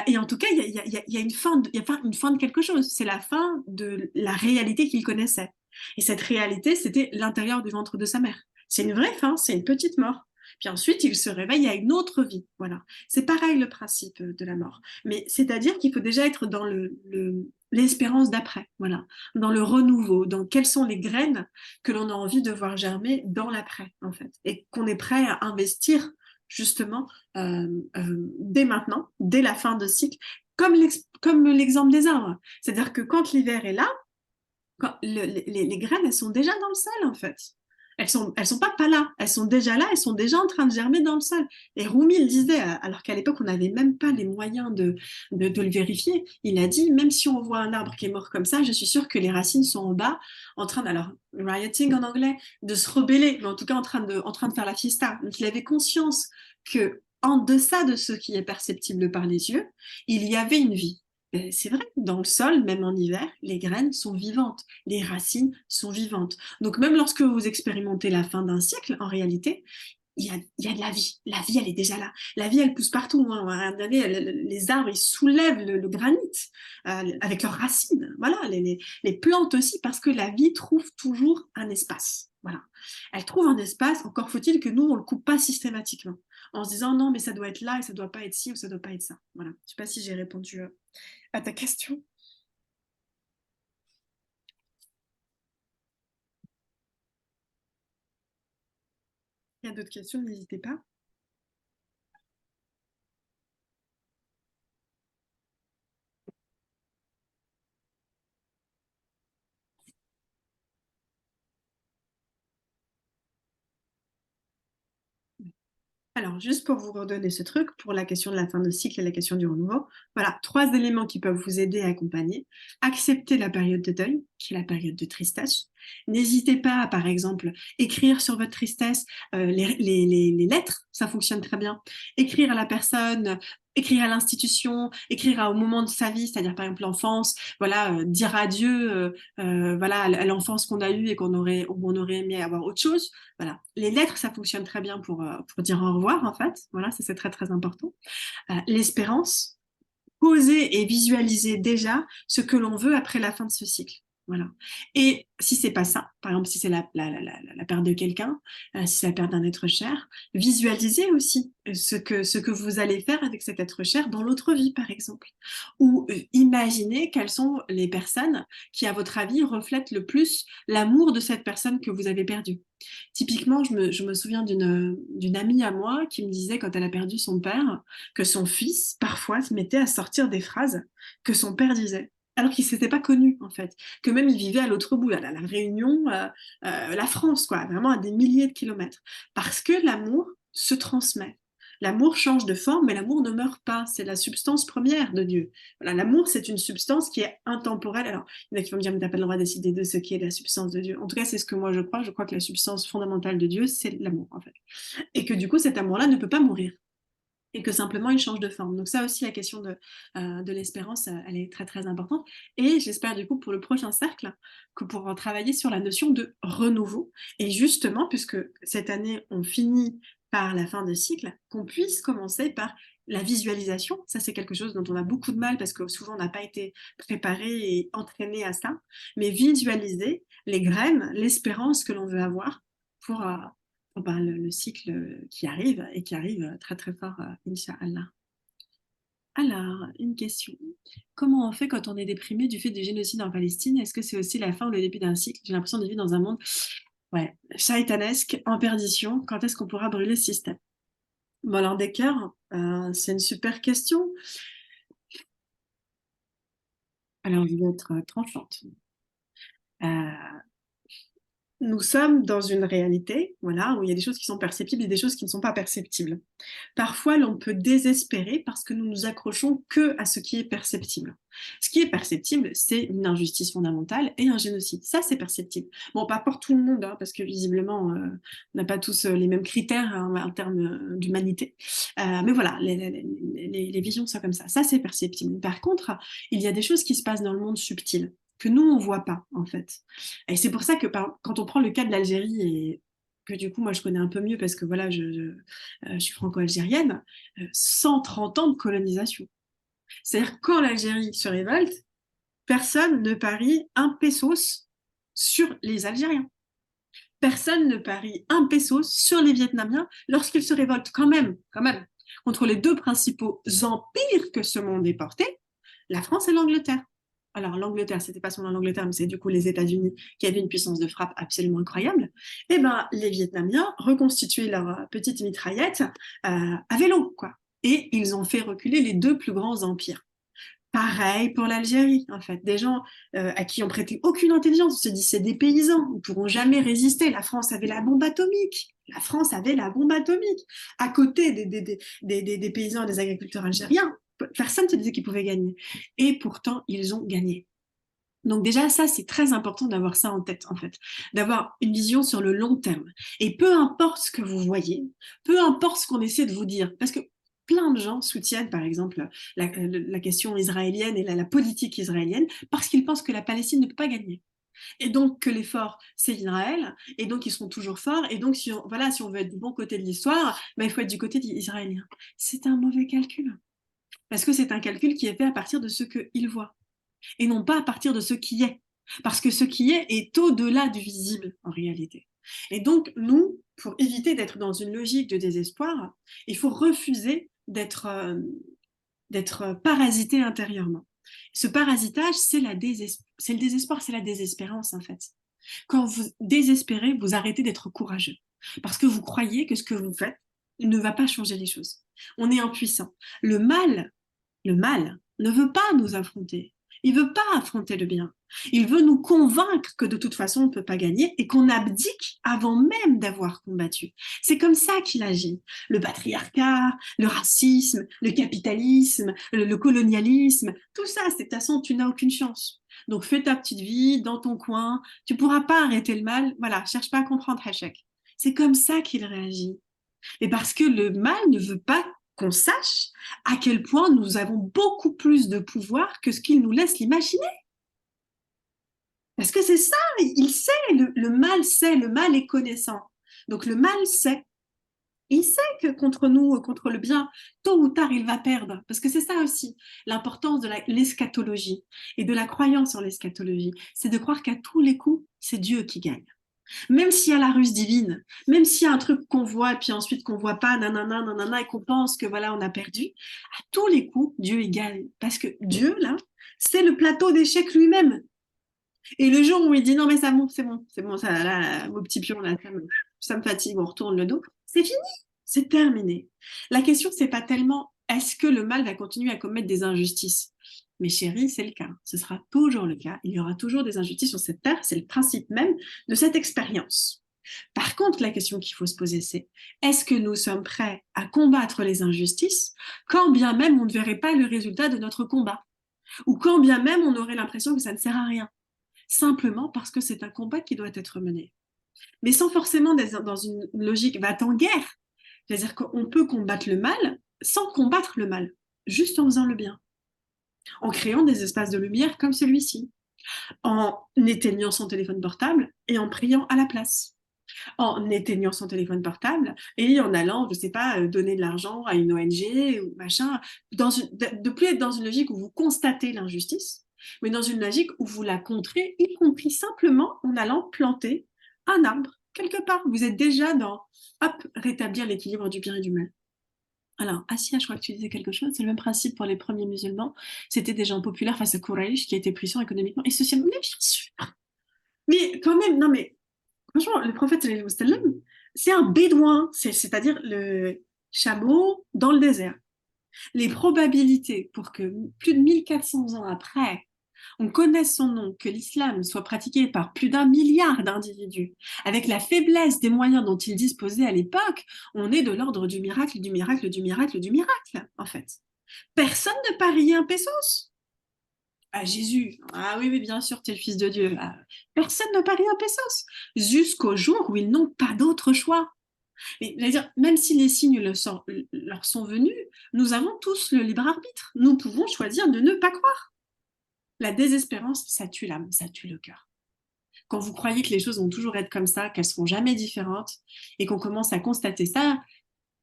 Et en tout cas, il y a une fin une fin de quelque chose. C'est la fin de la réalité qu'il connaissait. Et cette réalité, c'était l'intérieur du ventre de sa mère. C'est une vraie fin, c'est une petite mort. Puis ensuite, il se réveille à une autre vie. Voilà. C'est pareil le principe de la mort. Mais c'est-à-dire qu'il faut déjà être dans l'espérance d'après. Voilà. Dans le renouveau, dans quelles sont les graines que l'on a envie de voir germer dans l'après, en fait. Et qu'on est prêt à investir justement dès maintenant, dès la fin de cycle, comme l'exemple des arbres. C'est-à-dire que quand l'hiver est là, les graines, elles sont déjà dans le sol, en fait. Elles sont pas là, elles sont déjà là, elles sont déjà en train de germer dans le sol. Et Rumi il disait, alors qu'à l'époque, on n'avait même pas les moyens de le vérifier, il a dit, même si on voit un arbre qui est mort comme ça, je suis sûre que les racines sont en bas, en train, alors, rioting en anglais, de se rebeller, mais en tout cas en train de faire la fiesta. Donc il avait conscience que en deçà de ce qui est perceptible par les yeux, il y avait une vie. C'est vrai, dans le sol, même en hiver, les graines sont vivantes, les racines sont vivantes. Donc même lorsque vous expérimentez la fin d'un cycle, en réalité, il y a de la vie. La vie, elle est déjà là. La vie, elle pousse partout. Hein. Les arbres, ils soulèvent le granit avec leurs racines. Voilà, les plantes aussi, parce que la vie trouve toujours un espace. Voilà. Elle trouve un espace, encore faut-il que nous, on ne le coupe pas systématiquement, en se disant non, mais ça doit être là et ça ne doit pas être ci ou ça ne doit pas être ça. Voilà. Je ne sais pas si j'ai répondu à ta question. Il y a d'autres questions, n'hésitez pas. Alors, juste pour vous redonner ce truc, pour la question de la fin de cycle et la question du renouveau, voilà, 3 éléments qui peuvent vous aider à accompagner. Accepter la période de deuil, qui est la période de tristesse. N'hésitez pas à, par exemple, écrire sur votre tristesse les lettres, ça fonctionne très bien. Écrire à la personne, écrire à l'institution, écrire au moment de sa vie, c'est-à-dire par exemple l'enfance, voilà, dire adieu voilà, à l'enfance qu'on a eue et on aurait aimé avoir autre chose. Voilà. Les lettres, ça fonctionne très bien pour dire au revoir, en fait. Voilà, ça c'est très très important. L'espérance, poser et visualiser déjà ce que l'on veut après la fin de ce cycle. Voilà. Et si c'est pas ça, par exemple, si c'est la perte de quelqu'un, si c'est la perte d'un être cher, visualisez aussi ce que vous allez faire avec cet être cher dans l'autre vie, par exemple. Ou imaginez quelles sont les personnes qui, à votre avis, reflètent le plus l'amour de cette personne que vous avez perdue. Typiquement, je me souviens d'une amie à moi qui me disait, quand elle a perdu son père, que son fils, parfois, se mettait à sortir des phrases que son père disait, alors qu'ils ne s'étaient pas connus, en fait. Que même ils vivaient à l'autre bout, là, la Réunion, la France, quoi, vraiment à des milliers de kilomètres. Parce que l'amour se transmet. L'amour change de forme, mais l'amour ne meurt pas. C'est la substance première de Dieu. Voilà, l'amour, c'est une substance qui est intemporelle. Alors, il y en a qui vont me dire, mais t'as pas le droit de décider de ce qui est la substance de Dieu. En tout cas, c'est ce que moi je crois. Je crois que la substance fondamentale de Dieu, c'est l'amour, en fait. Et que du coup, cet amour-là ne peut pas mourir. Et que simplement, il change de forme. Donc ça aussi, la question de l'espérance, elle est très, très importante. Et j'espère du coup, pour le prochain cercle, que pour travailler sur la notion de renouveau. Et justement, puisque cette année, on finit par la fin de cycle, qu'on puisse commencer par la visualisation. Ça, c'est quelque chose dont on a beaucoup de mal parce que souvent, on n'a pas été préparé et entraîné à ça. Mais visualiser les graines, l'espérance que l'on veut avoir pour, le cycle qui arrive et qui arrive très très fort, Inch'Allah. Alors, une question. Comment on fait quand on est déprimé du fait du génocide en Palestine? Est-ce que c'est aussi la fin ou le début d'un cycle? J'ai l'impression de vivre dans un monde shaitanesque, en perdition. Quand est-ce qu'on pourra brûler ce système? Bon, alors, des cœurs, c'est une super question. Alors, je vais être tranchante. Nous sommes dans une réalité, voilà, où il y a des choses qui sont perceptibles et des choses qui ne sont pas perceptibles. Parfois, l'on peut désespérer parce que nous nous accrochons que à ce qui est perceptible. Ce qui est perceptible, c'est une injustice fondamentale et un génocide. Ça, c'est perceptible. Bon, pas pour tout le monde, hein, parce que visiblement, on n'a pas tous les mêmes critères hein, en termes d'humanité. Mais voilà, les visions sont comme ça. Ça, c'est perceptible. Par contre, il y a des choses qui se passent dans le monde subtil que nous, on voit pas, en fait. Et c'est pour ça que quand on prend le cas de l'Algérie, et que du coup, moi, je connais un peu mieux parce que voilà, je suis franco-algérienne, 130 ans de colonisation. C'est-à-dire, quand l'Algérie se révolte, personne ne parie un pesos sur les Algériens. Personne ne parie un pesos sur les Vietnamiens lorsqu'ils se révoltent quand même, contre les deux principaux empires que ce monde est porté, la France et l'Angleterre. Alors l'Angleterre, c'était pas seulement l'Angleterre, mais c'est du coup les États-Unis qui avaient une puissance de frappe absolument incroyable. Et ben les Vietnamiens reconstituaient leur petite mitraillette à vélo, quoi. Et ils ont fait reculer les deux plus grands empires. Pareil pour l'Algérie, en fait. Des gens à qui on prêtait aucune intelligence. On se dit, c'est des paysans, ils ne pourront jamais résister. La France avait la bombe atomique. La France avait la bombe atomique. À côté des paysans et des agriculteurs algériens, personne ne se disait qu'ils pouvaient gagner. Et pourtant, ils ont gagné. Donc déjà, ça, c'est très important d'avoir ça en tête, en fait, d'avoir une vision sur le long terme. Et peu importe ce que vous voyez, peu importe ce qu'on essaie de vous dire, parce que plein de gens soutiennent, par exemple, la question israélienne et la politique israélienne, parce qu'ils pensent que la Palestine ne peut pas gagner. Et donc que l'effort, c'est Israël, et donc ils seront toujours forts, et donc si on veut être du bon côté de l'histoire, ben, il faut être du côté israélien. C'est un mauvais calcul, parce que c'est un calcul qui est fait à partir de ce qu'ils voient et non pas à partir de ce qui est. Parce que ce qui est au-delà du visible en réalité. Et donc, nous, pour éviter d'être dans une logique de désespoir, il faut refuser d'être parasité intérieurement. Ce parasitage, c'est le désespoir, c'est la désespérance en fait. Quand vous désespérez, vous arrêtez d'être courageux. Parce que vous croyez que ce que vous faites ne va pas changer les choses. On est impuissant. Le mal ne veut pas nous affronter. Il ne veut pas affronter le bien. Il veut nous convaincre que de toute façon, on ne peut pas gagner et qu'on abdique avant même d'avoir combattu. C'est comme ça qu'il agit. Le patriarcat, le racisme, le capitalisme, le colonialisme, tout ça, c'est de toute façon, tu n'as aucune chance. Donc fais ta petite vie dans ton coin. Tu ne pourras pas arrêter le mal. Voilà, cherche pas à comprendre Hachek. C'est comme ça qu'il réagit. Et parce que le mal ne veut pas qu'on sache à quel point nous avons beaucoup plus de pouvoir que ce qu'il nous laisse l'imaginer. Parce que c'est ça, il sait, le mal sait, le mal est connaissant. Donc le mal sait Il sait que contre nous, contre le bien, tôt ou tard, il va perdre. Parce que c'est ça aussi, l'importance de l'eschatologie et de la croyance en l'eschatologie. C'est de croire qu'à tous les coups, c'est Dieu qui gagne. Même s'il y a la ruse divine, même s'il y a un truc qu'on voit et puis ensuite qu'on voit pas, nanana, nanana, et qu'on pense que voilà, on a perdu, à tous les coups, Dieu il gagne. Parce que Dieu, là, c'est le plateau d'échecs lui-même. Et le jour où il dit non mais ça monte, c'est bon, ça, là, vos petits pions, là, ça me fatigue, on retourne le dos, c'est fini, c'est terminé. La question, c'est pas tellement est-ce que le mal va continuer à commettre des injustices. Mais chérie, c'est le cas. Ce sera toujours le cas. Il y aura toujours des injustices sur cette terre. C'est le principe même de cette expérience. Par contre, la question qu'il faut se poser, c'est est-ce que nous sommes prêts à combattre les injustices quand bien même on ne verrait pas le résultat de notre combat ou quand bien même on aurait l'impression que ça ne sert à rien simplement parce que c'est un combat qui doit être mené. Mais sans forcément être dans une logique va-t-en guerre. C'est-à-dire qu'on peut combattre le mal sans combattre le mal, juste en faisant le bien, en créant des espaces de lumière comme celui-ci, en éteignant son téléphone portable et en priant à la place, en éteignant son téléphone portable et en allant, je ne sais pas, donner de l'argent à une ONG ou machin, de plus être dans une logique où vous constatez l'injustice, mais dans une logique où vous la contrez, y compris simplement en allant planter un arbre quelque part. Vous êtes déjà dans, hop, rétablir l'équilibre du bien et du mal. Alors, Assia, je crois que tu disais quelque chose. C'est le même principe pour les premiers musulmans. C'était des gens populaires face à Quraysh qui a été puissant économiquement et socialement. Mais bien sûr. Mais quand même, non mais franchement, le prophète, c'est un bédouin, c'est-à-dire le chameau dans le désert. Les probabilités pour que plus de 1400 ans après, on connaisse son nom, que l'islam soit pratiqué par plus d'1 milliard d'individus, avec la faiblesse des moyens dont il disposait à l'époque, on est de l'ordre du miracle, du miracle, du miracle, du miracle, en fait. Personne ne pariait un pesos. Ah, Jésus, ah oui, oui, bien sûr, tu es le Fils de Dieu. Ah, personne ne parie un pesos. Jusqu'au jour où ils n'ont pas d'autre choix. Mais je veux dire, même si les signes leur sont venus, nous avons tous le libre arbitre. Nous pouvons choisir de ne pas croire. La désespérance, ça tue l'âme, ça tue le cœur. Quand vous croyez que les choses vont toujours être comme ça, qu'elles ne seront jamais différentes, et qu'on commence à constater ça,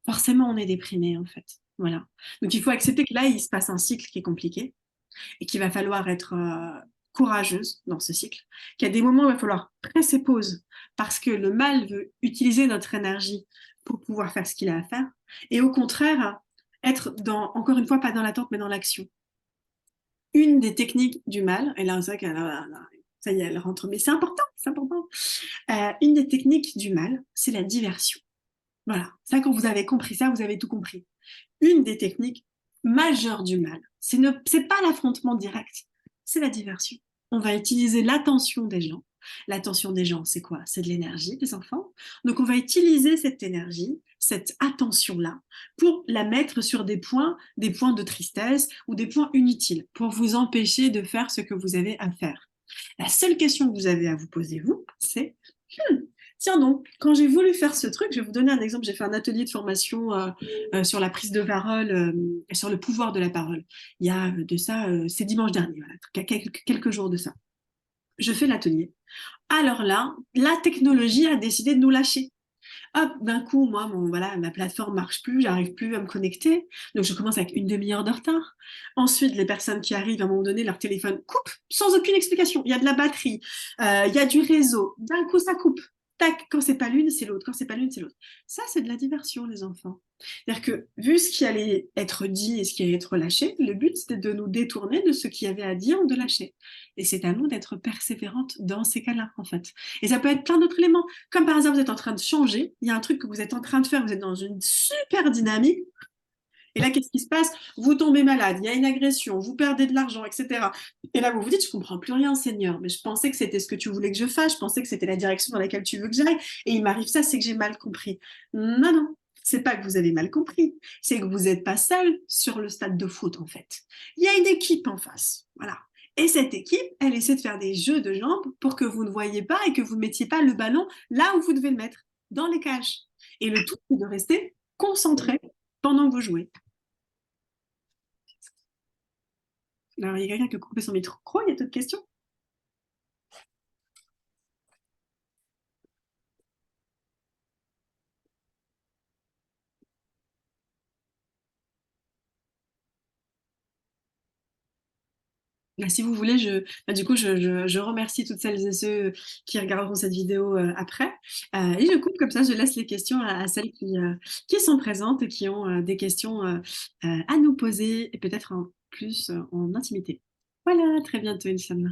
forcément, on est déprimé, en fait. Voilà. Donc, il faut accepter que là, il se passe un cycle qui est compliqué et qu'il va falloir être courageuse dans ce cycle, qu'il y a des moments où il va falloir presser pause parce que le mal veut utiliser notre énergie pour pouvoir faire ce qu'il a à faire, et au contraire, être dans, encore une fois, pas dans l'attente, mais dans l'action. Une des techniques du mal, et là, c'est vrai qu'elle ça y est, elle rentre, mais c'est important, c'est important. Une des techniques du mal, c'est la diversion. Voilà, ça, quand vous avez compris ça, vous avez tout compris. Une des techniques majeures du mal, c'est pas l'affrontement direct, c'est la diversion. On va utiliser l'attention des gens. L'attention des gens, c'est quoi? C'est de l'énergie, des enfants. Donc, on va utiliser cette énergie, cette attention-là, pour la mettre sur des points de tristesse ou des points inutiles, pour vous empêcher de faire ce que vous avez à faire. La seule question que vous avez à vous poser, vous, c'est tiens donc, quand j'ai voulu faire ce truc, je vais vous donner un exemple. J'ai fait un atelier de formation sur la prise de parole et sur le pouvoir de la parole. Il y a de ça, c'est dimanche dernier, voilà, quelques jours de ça. Je fais l'atelier. Alors là, la technologie a décidé de nous lâcher. Hop, d'un coup, moi, voilà, ma plateforme marche plus, j'arrive plus à me connecter. Donc, je commence avec une demi-heure de retard. Ensuite, les personnes qui arrivent, à un moment donné, leur téléphone coupe sans aucune explication. Il y a de la batterie, il y a du réseau. D'un coup, ça coupe. Tac, quand c'est pas l'une, c'est l'autre. Quand c'est pas l'une, c'est l'autre. Ça, c'est de la diversion, les enfants. C'est-à-dire que, vu ce qui allait être dit et ce qui allait être lâché, le but, c'était de nous détourner de ce qu'il y avait à dire ou de lâcher. Et c'est à nous d'être persévérantes dans ces cas-là, en fait. Et ça peut être plein d'autres éléments. Comme par hasard, vous êtes en train de changer, il y a un truc que vous êtes en train de faire, vous êtes dans une super dynamique, et là, qu'est-ce qui se passe? Vous tombez malade, il y a une agression, vous perdez de l'argent, etc. Et là, vous vous dites, je comprends plus rien, Seigneur, mais je pensais que c'était ce que tu voulais que je fasse, je pensais que c'était la direction dans laquelle tu veux que j'aille, et il m'arrive ça, c'est que j'ai mal compris. Non, non, c'est pas que vous avez mal compris, c'est que vous n'êtes pas seul sur le stade de foot, en fait. Il y a une équipe en face, voilà. Et cette équipe, elle essaie de faire des jeux de jambes pour que vous ne voyiez pas et que vous ne mettiez pas le ballon là où vous devez le mettre, dans les cages. Et le tout, c'est de rester concentré pendant que vous jouez. Alors, il y a quelqu'un qui a coupé son micro. Il y a d'autres questions? Si vous voulez, du coup, je remercie toutes celles et ceux qui regarderont cette vidéo après. Et je coupe comme ça, je laisse les questions à celles qui sont présentes et qui ont des questions à nous poser et peut-être en plus en intimité. Voilà, à très bientôt, Inch'Allah.